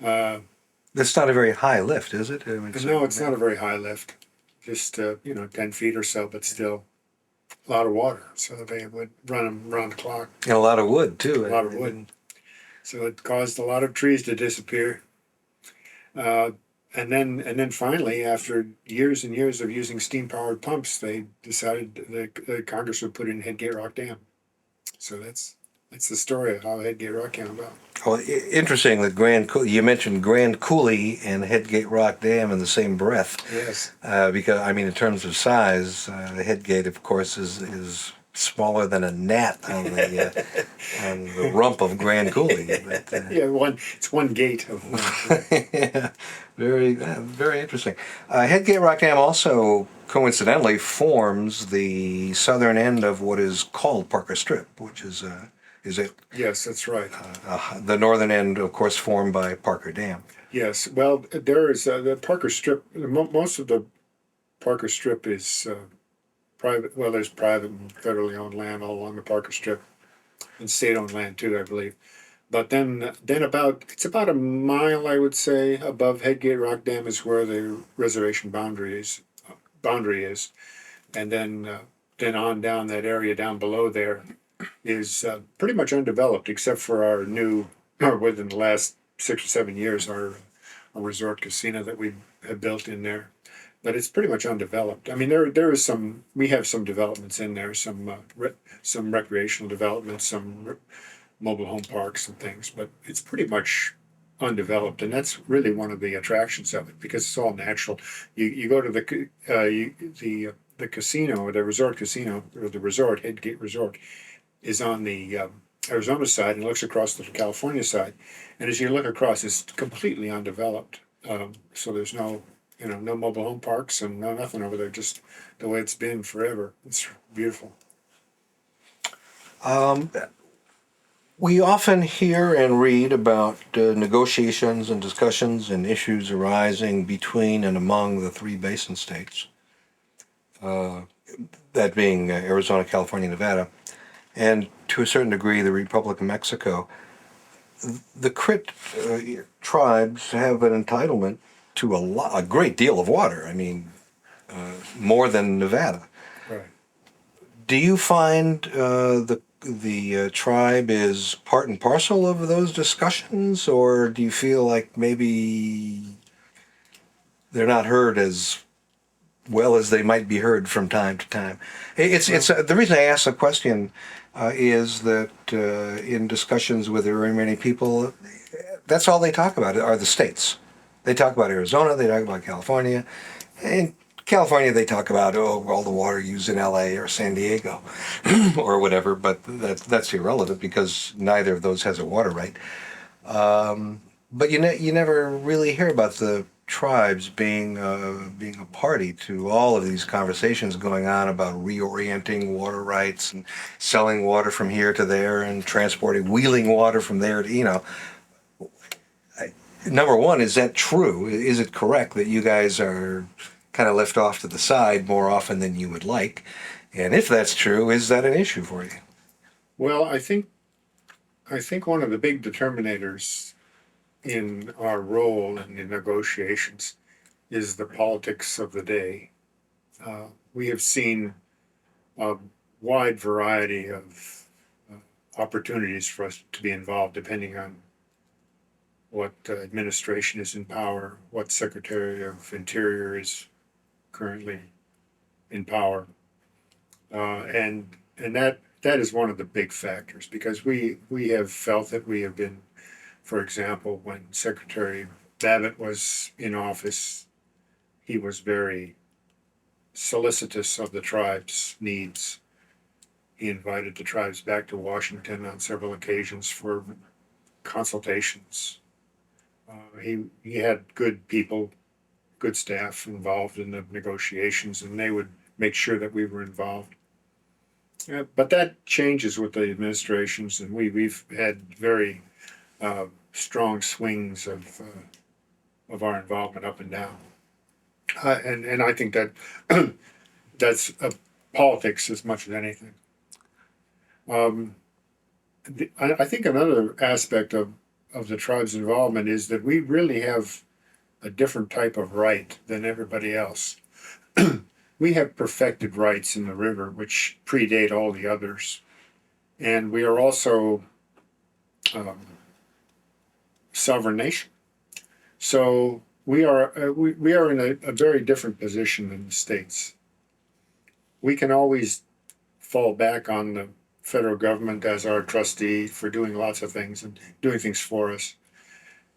That's not a very high lift, is it? I mean, No, it's not a very high lift, just 10 feet or so, but still a lot of water. So they would run them around the clock. And a lot of wood too. A lot of wood. So it caused a lot of trees to disappear. And then finally, after years and years of using steam-powered pumps, they decided the Congress would put in Headgate Rock Dam. So that's the story of how Headgate Rock came about. Well, interesting that you mentioned Grand Coulee and Headgate Rock Dam in the same breath. Yes. Because I mean, in terms of size, the Headgate, of course, is smaller than a gnat on the rump of Grand Coulee. But, it's one gate of one. yeah, very interesting. Headgate Rock Dam also coincidentally forms the southern end of what is called Parker Strip, which is it? Yes, that's right. The northern end, of course, formed by Parker Dam. Yes, well, there is the Parker Strip. Most of the Parker Strip is private. Well, there's private and federally owned land all along the Parker Strip, and state-owned land too, I believe. But then it's about a mile, I would say, above Headgate Rock Dam is where the reservation boundary is, and then on down that area down below there is pretty much undeveloped, except for within the last 6 or 7 years, our resort casino that we have built in there. But it's pretty much undeveloped. I mean, there is we have some developments in there, some recreational developments, some mobile home parks and things, but it's pretty much undeveloped, and that's really one of the attractions of it because it's all natural. You go to the casino or the resort casino or the resort Headgate Resort is on the Arizona side and looks across to the California side, and as you look across, it's completely undeveloped. So there's no mobile home parks and nothing over there, just the way it's been forever. It's beautiful. We often hear and read about negotiations and discussions and issues arising between and among the three basin states, that being Arizona, California, Nevada, and to a certain degree the Republic of Mexico. The Crit tribes have an entitlement to a great deal of water. I mean, more than Nevada. Right. Do you find the tribe is part and parcel of those discussions, or do you feel like maybe they're not heard as well as they might be heard from time to time. It's the reason I ask the question is that in discussions with very many people, that's all they talk about are the states. They talk about Arizona, they talk about California. In California, they talk about all the water used in L.A. or San Diego or whatever, but that's irrelevant because neither of those has a water right. But you never really hear about the tribes being a party to all of these conversations going on about reorienting water rights and selling water from here to there and transporting, wheeling water from there to, number one, is that true? Is it correct that you guys are kind of left off to the side more often than you would like? And if that's true, is that an issue for you? Well, I think one of the big determinators in our role in the negotiations is the politics of the day. We have seen a wide variety of opportunities for us to be involved, depending on what administration is in power, what Secretary of Interior is currently in power, and that is one of the big factors because we have felt that we have been, for example, when Secretary Babbitt was in office, he was very solicitous of the tribe's needs. He invited the tribes back to Washington on several occasions for consultations. He had good people, good staff involved in the negotiations, and they would make sure that we were involved. But that changes with the administrations, and we've had very strong swings of our involvement up and down. And I think that that's politics as much as anything. Um, I think another aspect of the tribe's involvement is that we really have a different type of right than everybody else. We have perfected rights in the river, which predate all the others. And we are also um, sovereign nation. So we are in a very different position than the states. We can always fall back on the federal government as our trustee for doing lots of things and doing things for us.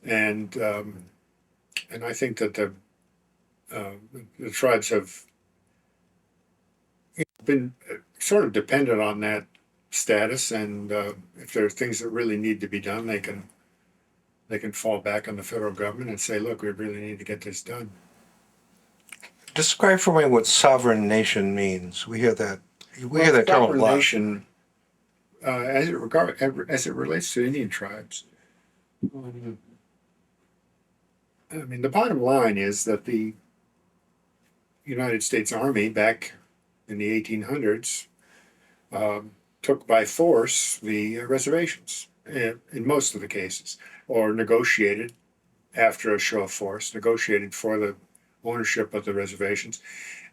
And and I think that uh, the tribes have been sort of dependent on that status. And if there are things that really need to be done, they can fall back on the federal government and say, "Look, we really need to get this done." Describe for me what sovereign nation means. We hear that. We hear Well, that term a sovereign lot. nation, as it relates to Indian tribes, um, I mean, the bottom line is that the United States Army back in the 1800s took by force the reservations in most of the cases, or negotiated after a show of force, negotiated for the ownership of the reservations,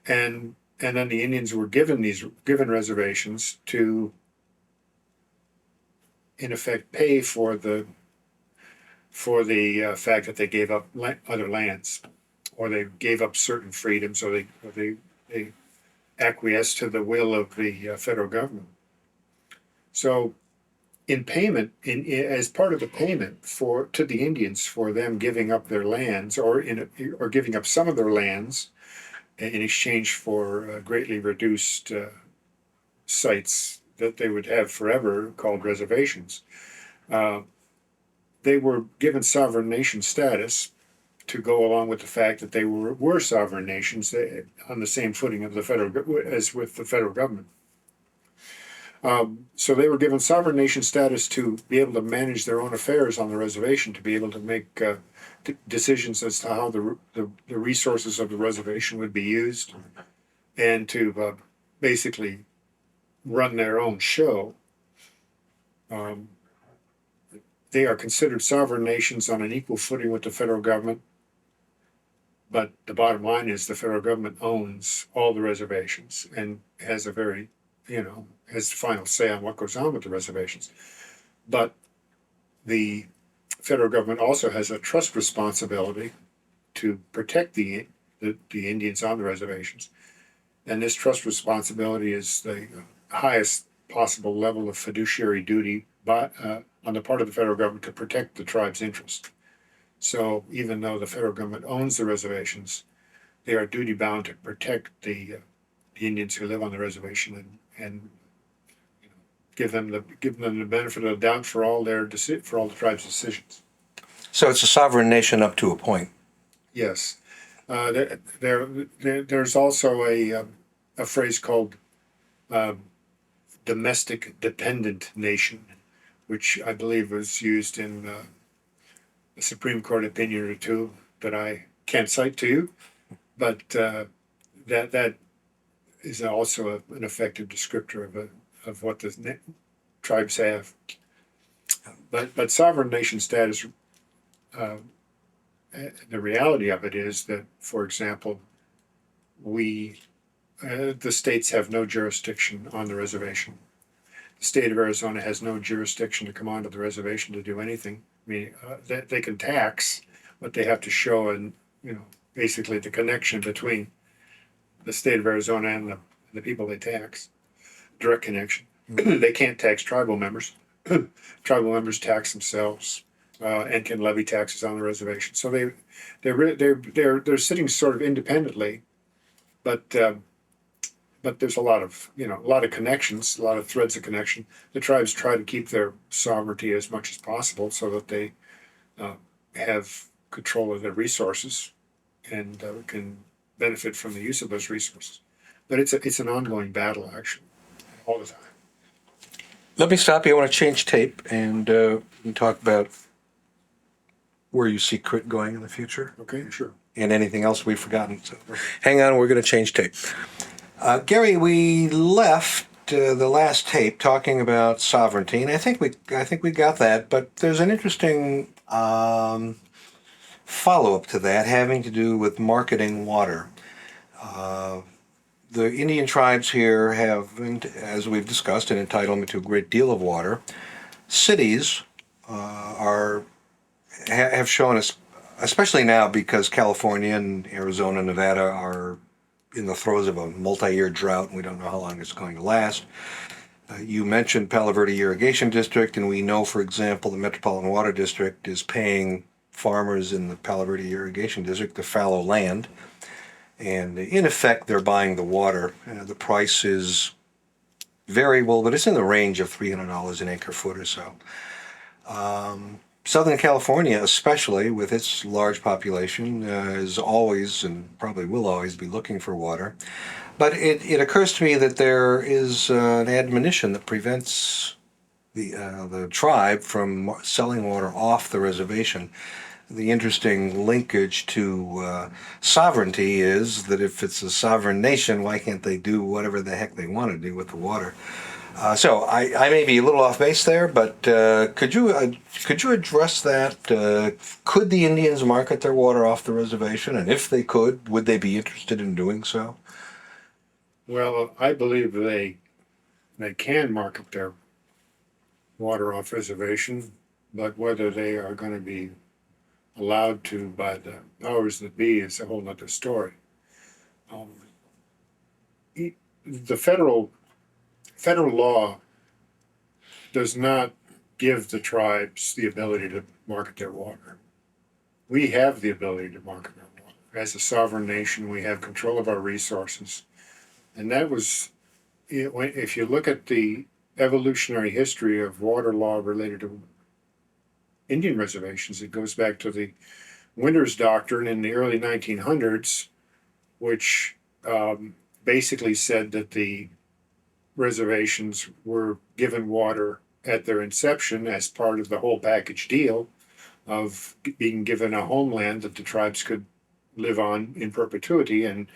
and then the Indians were given reservations to, in effect, pay for the fact that they gave up other lands, or they gave up certain freedoms, or they acquiesced to the will of the federal government. So, in payment, as part of the payment to the Indians for them giving up their lands, or giving up some of their lands in exchange for greatly reduced sites that they would have forever called reservations, uh, they were given sovereign nation status to go along with the fact that they were sovereign nations on the same footing of the as with the federal government. So they were given sovereign nation status to be able to manage their own affairs on the reservation, to be able to make decisions as to how the resources of the reservation would be used, and to basically run their own show. Um, they are considered sovereign nations on an equal footing with the federal government. But the bottom line is the federal government owns all the reservations and has has the final say on what goes on with the reservations. But the federal government also has a trust responsibility to protect the the Indians on the reservations. And this trust responsibility is the highest possible level of fiduciary duty on the part of the federal government to protect the tribe's interest. So even though the federal government owns the reservations, they are duty bound to protect the Indians who live on the reservation and give them the benefit of the doubt for all for all the tribe's decisions. So it's a sovereign nation up to a point. Yes, there's also a phrase called domestic dependent nation, which I believe was used in a Supreme Court opinion or two that I can't cite to you, but that is also an effective descriptor of what the tribes have. But sovereign nation status, the reality of it is that, for example, the states have no jurisdiction on the reservation. The state of Arizona has no jurisdiction to come onto the reservation to do anything. I mean, they can tax, but they have to show, basically the connection between the state of Arizona and the people they tax, direct connection. They can't tax tribal members. Tribal members tax themselves and can levy taxes on the reservation. So they're sitting sort of independently, but there's a lot of connections, a lot of threads of connection. The tribes try to keep their sovereignty as much as possible so that they have control of their resources and can benefit from the use of those resources. But it's an ongoing battle, actually, all the time. Let me stop you. I want to change tape and we can talk about where you see Crit going in the future. Okay, sure. And anything else we've forgotten. So hang on, we're going to change tape. Gary, we left the last tape talking about sovereignty, and I think we got that. But there's an interesting follow-up to that, having to do with marketing water. The Indian tribes here have, as we've discussed, an entitlement to a great deal of water. Cities have shown us, especially now because California and Arizona, Nevada are in the throes of a multi-year drought, and we don't know how long it's going to last. You mentioned Palo Verde Irrigation District, and we know, for example, the Metropolitan Water District is paying farmers in the Palo Verde Irrigation District to fallow land. And in effect, they're buying the water. The price is variable, but it's in the range of $300 an acre foot or so. Southern California, especially with its large population, is always and probably will always be looking for water. But it occurs to me that there is an admonition that prevents the tribe from selling water off the reservation. The interesting linkage to sovereignty is that if it's a sovereign nation, why can't they do whatever the heck they want to do with the water? So I may be a little off base there, but could you address that? Could the Indians market their water off the reservation, and if they could, would they be interested in doing so? Well, I believe they can market their water off reservation, but whether they are going to be allowed to by the powers that be is a whole other story. The federal law does not give the tribes the ability to market their water. We have the ability to market our water. As a sovereign nation, we have control of our resources. And that was, if you look at the evolutionary history of water law related to Indian reservations, it goes back to the Winters Doctrine in the early 1900s, which basically said that the reservations were given water at their inception as part of the whole package deal of being given a homeland that the tribes could live on in perpetuity and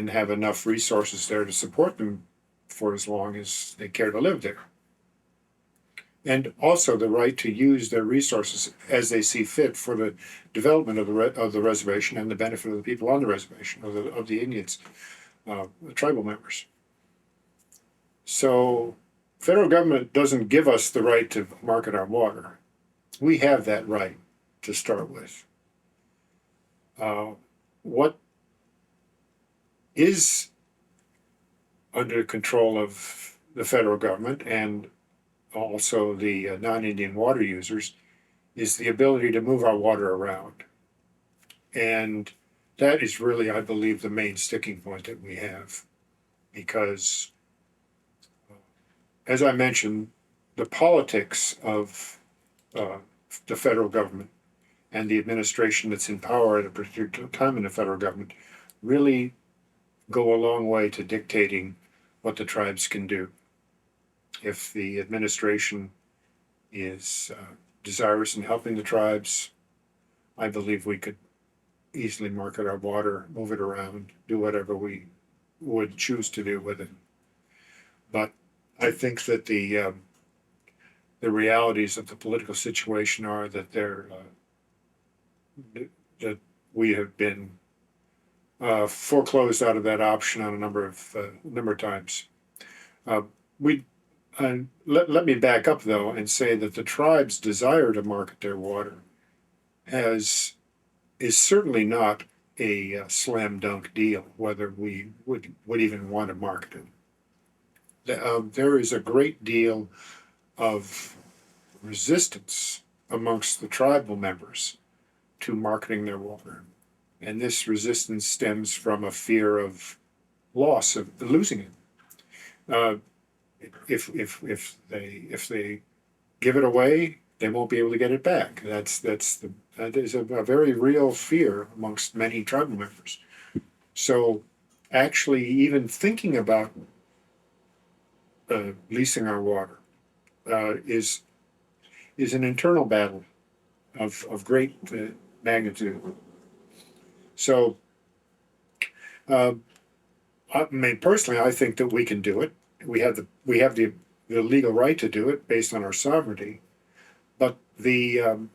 have enough resources there to support them for as long as they care to live there. And also the right to use their resources as they see fit for the development of the reservation and the benefit of the people on the reservation, of the Indians, the tribal members. So federal government doesn't give us the right to market our water. We have that right to start with. What is under control of the federal government and also the non-Indian water users is the ability to move our water around. And that is really, I believe, the main sticking point that we have. Because, as I mentioned, the politics of the federal government and the administration that's in power at a particular time in the federal government really go a long way to dictating what the tribes can do. If the administration is desirous in helping the tribes, I believe we could easily market our water, move it around, do whatever we would choose to do with it. But I think that the realities of the political situation are that that we have been foreclosed out of that option on a number of times. We let me back up though and say that the tribe's desire to market their water is certainly not a slam dunk deal. Whether we would even want to market it, there is a great deal of resistance amongst the tribal members to marketing their water, and this resistance stems from a fear of loss, of losing it. If they give it away, they won't be able to get it back. That is a very real fear amongst many tribal members. So, actually, even thinking about leasing our water is an internal battle of great magnitude. So, I mean, personally, I think that we can do it. We have the legal right to do it based on our sovereignty, but the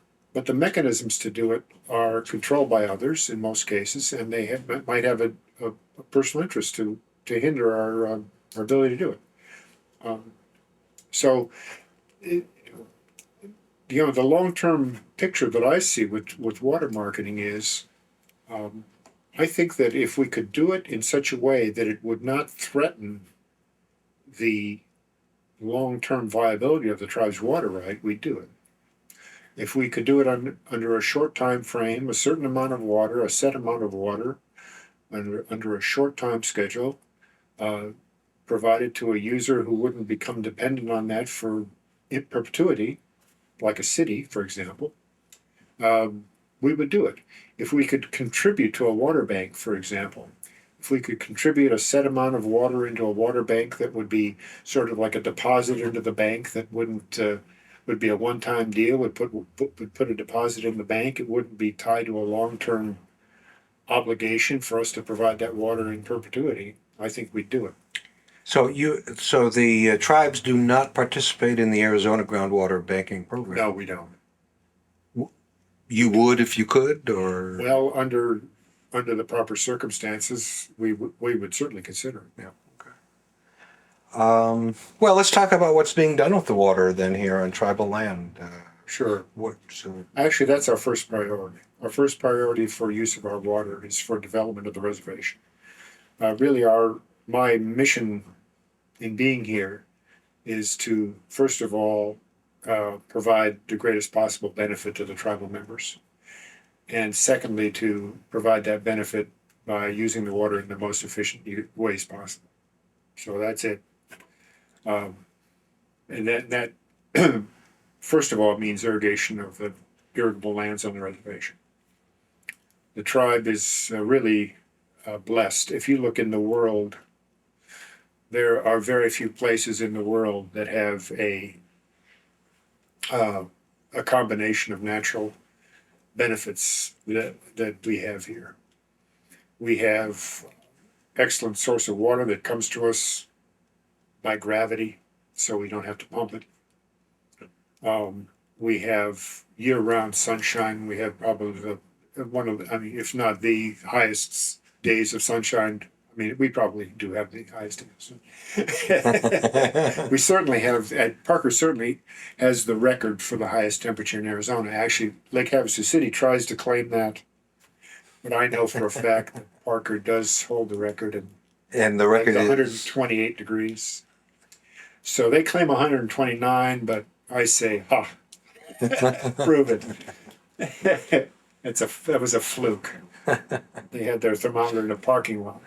mechanisms to do it are controlled by others in most cases, and they might have a personal interest to hinder our ability to do it. So, the long-term picture that I see with water marketing is, I think that if we could do it in such a way that it would not threaten the long-term viability of the tribe's water right, we'd do it. If we could do it under a short time frame, a certain amount of water, a set amount of water, under a short time schedule, provided to a user who wouldn't become dependent on that for in perpetuity, like a city, for example, we would do it. If we could contribute to a water bank, for example, if we could contribute a set amount of water into a water bank that would be sort of like a deposit into the bank that would be a one-time deal, would put a deposit in the bank, it wouldn't be tied to a long-term obligation for us to provide that water in perpetuity, I think we'd do it. So the tribes do not participate in the Arizona groundwater banking program? No, we don't. You would if you could, or? Well, under the proper circumstances, we would certainly consider it. Yeah. Okay. Well, let's talk about what's being done with the water then here on tribal land. Sure. So Actually, that's our first priority. Our first priority for use of our water is for development of the reservation. Really, my mission in being here is to, first of all, provide the greatest possible benefit to the tribal members. And secondly, to provide that benefit by using the water in the most efficient ways possible. So that's it. And that first of all, means irrigation of the irrigable lands on the reservation. The tribe is really blessed. If you look in the world, there are very few places in the world that have a combination of natural benefits that we have here. We have excellent source of water that comes to us by gravity, so we don't have to pump it. We have year-round sunshine. We have probably if not the highest days of sunshine. I mean, we probably do have the highest days. We certainly have, Parker certainly has the record for the highest temperature in Arizona. Actually, Lake Havasu City tries to claim that But I know for a fact that Parker does hold the record, and And the it's record is 128 degrees. So they claim 129, but I say, ha, prove it. That was a fluke. They had their thermometer in the parking lot.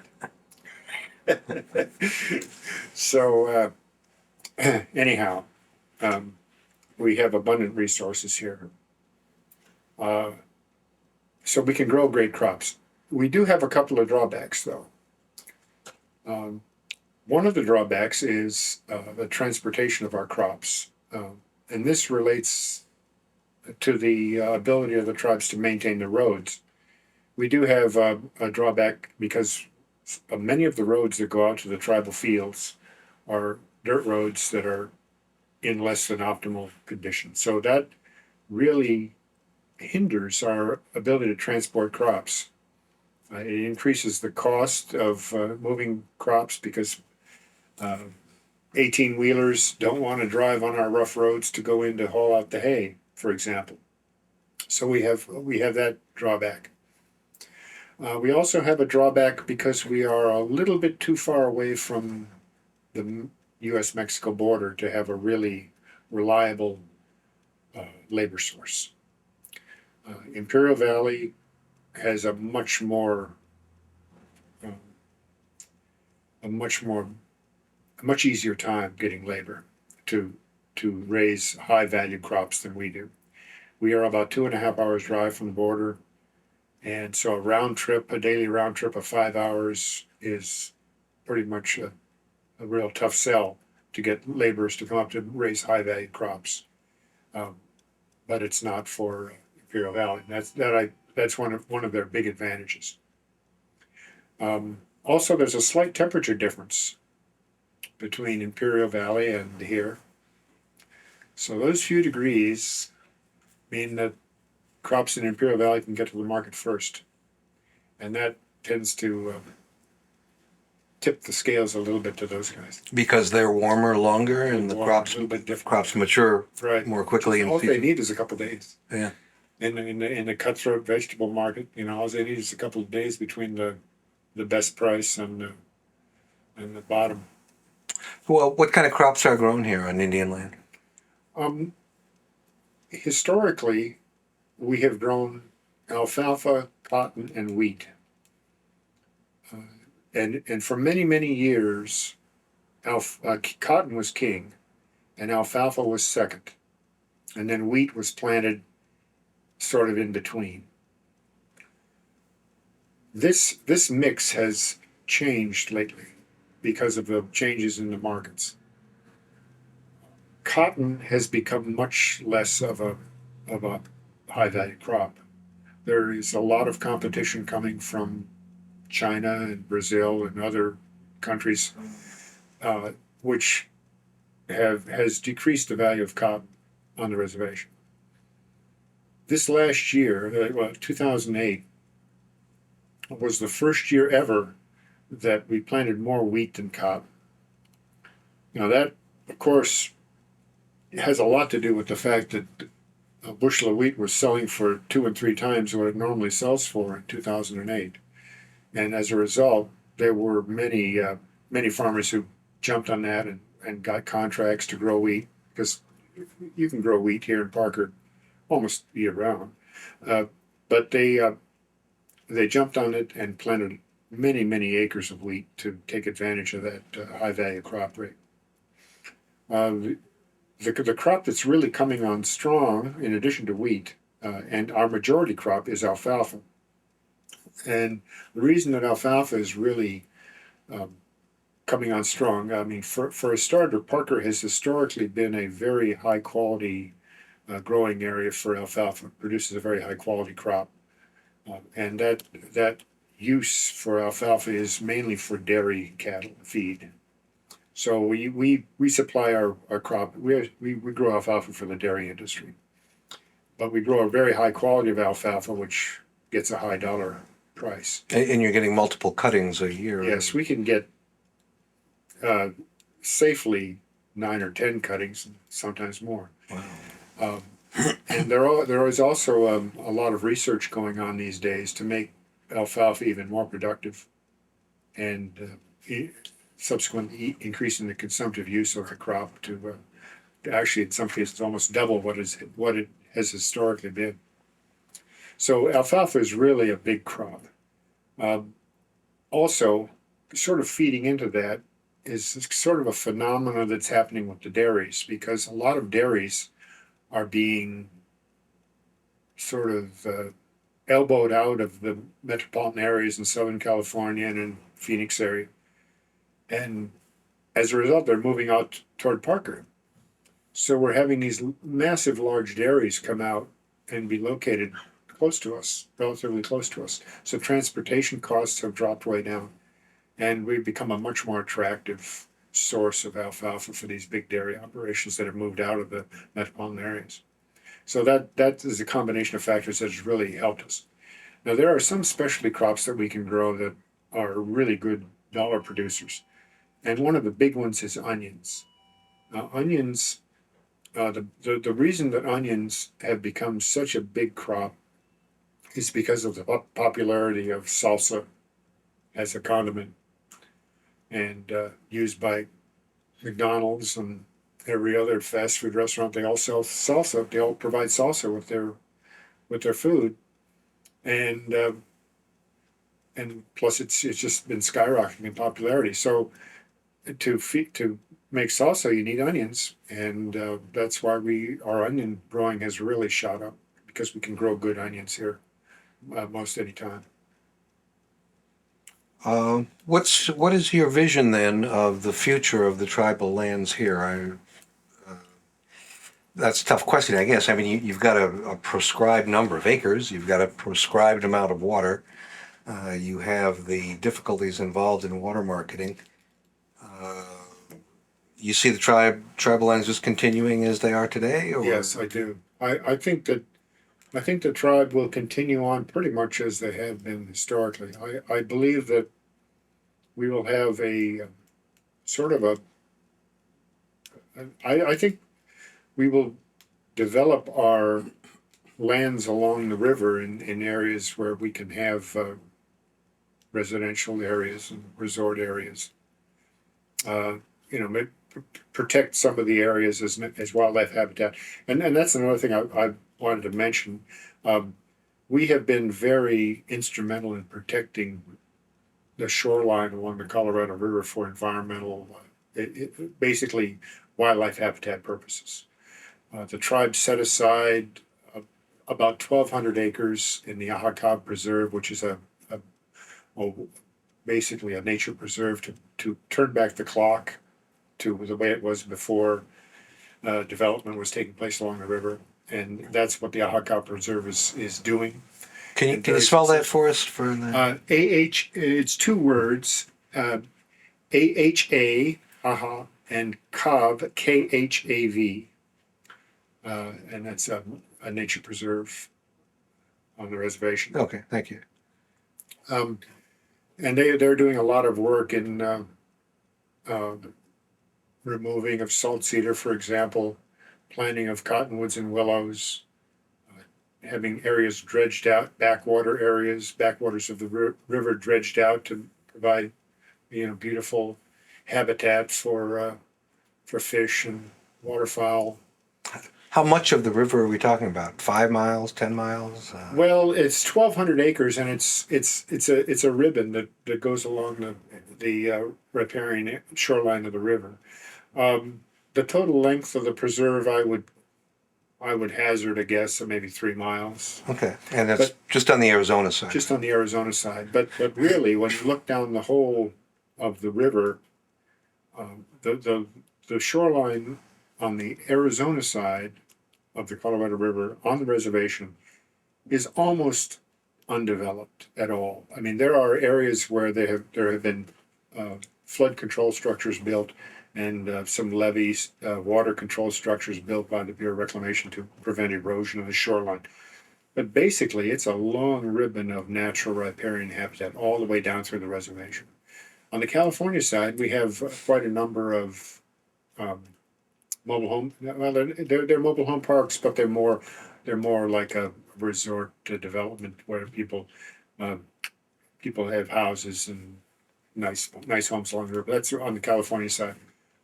So anyhow, um, we have abundant resources here. Uh, so we can grow great crops. We do have a couple of drawbacks, though. Um, one of the drawbacks is the transportation of our crops. And this relates to the ability of the tribes to maintain the roads. We do have a drawback because many of the roads that go out to the tribal fields are dirt roads that are in less than optimal condition. So that really hinders our ability to transport crops. It increases the cost of moving crops because 18 wheelers don't want to drive on our rough roads to go in to haul out the hay, for example. So we have that drawback. We also have a drawback because we are a little bit too far away from the U.S.-Mexico border to have a really reliable labor source. Imperial Valley has a much more, a much easier time getting labor to raise high value crops than we do. We are about 2.5 hours drive from the border, and so a daily round trip of 5 hours is pretty much a real tough sell to get laborers to come up to raise high value crops. But it's not for Imperial Valley. That's one of their big advantages. Also, there's a slight temperature difference between Imperial Valley and here. So those few degrees mean that crops in Imperial Valley can get to the market first, and that tends to tip the scales a little bit to those guys. because they're warmer longer and the Warmer, crops a little bit different. crops mature Right. more quickly in All they season. need is a couple of days. Yeah. In the cutthroat vegetable market, all they need is a couple of days between the best price and the bottom. Well, what kind of crops are grown here on Indian land? Historically, we have grown alfalfa, cotton, and wheat. And for many years, cotton was king, and alfalfa was second, and then wheat was planted sort of in between. This mix has changed lately because of the changes in the markets. Cotton has become much less of a high value crop. There is a lot of competition coming from China and Brazil and other countries, which has decreased the value of cotton on the reservation. This last year, 2008, was the first year ever that we planted more wheat than cotton. Now that, of course, has a lot to do with the fact that a bushel of wheat was selling for 2 and 3 times what it normally sells for in 2008. And as a result, there were many farmers who jumped on that and got contracts to grow wheat, because you can grow wheat here in Parker almost year round. But they jumped on it and planted many acres of wheat to take advantage of that high value crop rate. The crop that's really coming on strong, in addition to wheat, and our majority crop, is alfalfa. And the reason that alfalfa is really coming on strong, I mean, for a starter, Parker has historically been a very high quality growing area for alfalfa. It produces a very high quality crop, and that use for alfalfa is mainly for dairy cattle feed. So we supply our crop. We grow alfalfa for the dairy industry, but we grow a very high quality of alfalfa, which gets a high dollar price. And you're getting multiple cuttings a year. Yes, we can get safely 9 or 10 cuttings, sometimes more. Wow. And there is also a lot of research going on these days to make alfalfa even more productive, and subsequently increasing the consumptive use of the crop to actually, in some cases, almost double what it has historically been. So alfalfa is really a big crop. Um, Also, sort of feeding into that is sort of a phenomenon that's happening with the dairies, because a lot of dairies are being sort of elbowed out of the metropolitan areas in Southern California and in Phoenix area. And as a result, they're moving out toward Parker. So we're having these massive, large dairies come out and be located close to us, relatively close to us. So transportation costs have dropped way down, and we've become a much more attractive source of alfalfa for these big dairy operations that have moved out of the metropolitan areas. So that is a combination of factors that has really helped us. Now there are some specialty crops that we can grow that are really good dollar producers, and one of the big ones is onions. Now, onions, the reason that onions have become such a big crop is because of the popularity of salsa as a condiment, and used by McDonald's and every other fast food restaurant. They all sell salsa. They all provide salsa with their food, and plus it's just been skyrocketing in popularity. So to make salsa, you need onions, and that's why our onion growing has really shot up, because we can grow good onions here most any time. What is your vision then of the future of the tribal lands here? That's a tough question, I guess. I mean, you've got a prescribed number of acres, you've got a prescribed amount of water, you have the difficulties involved in water marketing. Uh, you see the tribal lands just continuing as they are today, or Yes, I do. I think the tribe will continue on pretty much as they have been historically. I believe that we will have a sort of I think we will develop our lands along the river in areas where we can have residential areas and resort areas. Uh, Protect some of the areas as wildlife habitat, and that's another thing I wanted to mention. Um, we have been very instrumental in protecting the shoreline along the Colorado River for environmental, basically wildlife habitat purposes. The tribe set aside about 1,200 acres in the Ahakab Preserve, which is well, basically a nature preserve to turn back the clock to the way it was before development was taking place along the river. And that's what the Ahakab Preserve is doing. can you spell that for us for the It's two words, AHA, AHA, and KAV, KHAV. And that's a nature preserve on the reservation. Okay, thank you. Um, and they're doing a lot of work in removing of salt cedar, for example, planting of cottonwoods and willows, having areas dredged out, backwaters of the river dredged out to provide, beautiful habitat for fish and waterfowl. How much of the river are we talking about? 5 miles, 10 miles? Well, it's 1,200 acres, and it's a ribbon that goes along the riparian shoreline of the river. The total length of the preserve, I would hazard a guess of maybe 3 miles, Okay, and that's but just on the Arizona side. just on the Arizona side. But really, when you look down the whole of the river, the shoreline on the Arizona side of the Colorado River on the reservation is almost undeveloped at all. I mean, there are areas where there have been flood control structures built, and some levees, water control structures built by the Bureau of Reclamation to prevent erosion of the shoreline. But basically, it's a long ribbon of natural riparian habitat all the way down through the reservation. On the California side, we have quite a number of um, mobile home. Well, they're mobile home parks, but they're more like a resort to development where people uh, people have houses and nice homes along the river. That's on the California side.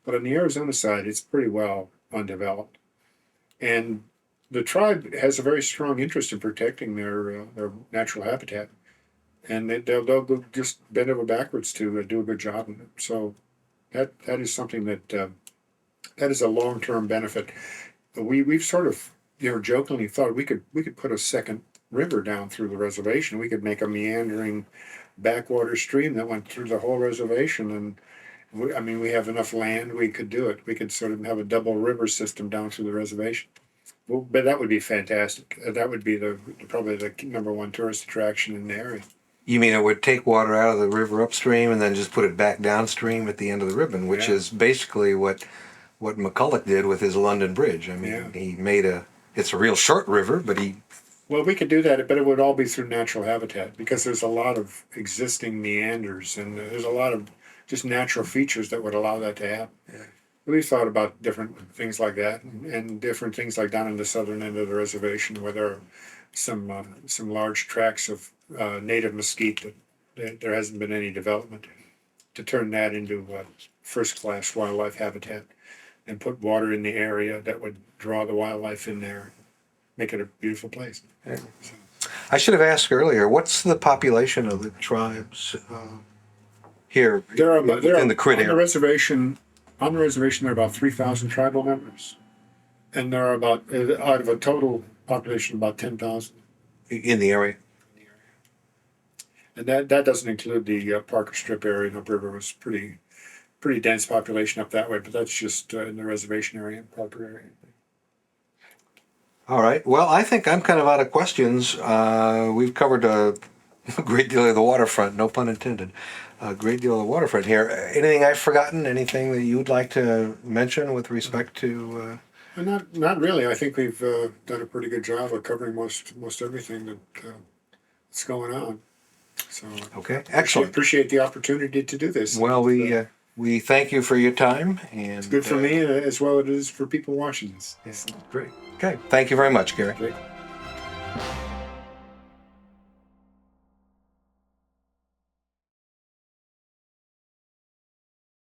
But on the Arizona side, it's pretty well undeveloped. And the tribe has a very strong interest in protecting their natural habitat, and they'll go just bend over backwards to do a good job of it. So that is something that is a long term benefit. We've sort of jokingly thought we could put a second river down through the reservation. We could make a meandering backwater stream that went through the whole reservation, and I mean, we have enough land, we could do it. We could sort of have a double river system down through the reservation. Well, but that would be fantastic. That would be probably the number one tourist attraction in the area. You mean it would take water out of the river upstream and then just put it back downstream at the end of the ribbon, which Yeah. is basically what McCulloch did with his London Bridge. I mean, Yeah. he made it's a real short river, but Well, we could do that, but it would all be through natural habitat because there's a lot of existing meanders and there's a lot of just natural features that would allow that to happen. Yeah. We've thought about different things like that and different things like down in the southern end of the reservation where there are some large tracts of native mesquite that there hasn't been any development, to turn that into first class wildlife habitat and put water in the area that would draw the wildlife in there, make it a beautiful place. Yeah. So, I should have asked earlier, what's the population of the tribes here there are in the Crit on the area? reservation. On the reservation, there are about 3,000 tribal members, and there are about out of a total population about 10,000. In the area? And that doesn't include the Parker Strip area. And upriver was pretty dense population up that way, but that's just in the reservation area and Parker area. All right. Well, I think I'm kind of out of questions. We've covered a great deal of the waterfront, no pun intended. A great deal of the waterfront here. Anything I've forgotten? Anything that you'd like to mention with respect to? And not really. I think we've done a pretty good job of covering most everything that's going on. So Okay, excellent. appreciate the opportunity to do this. Well, we thank you for your time, and It's good for me as well as it is for people watching this. Great. Okay, thank you very much, Gary. Great.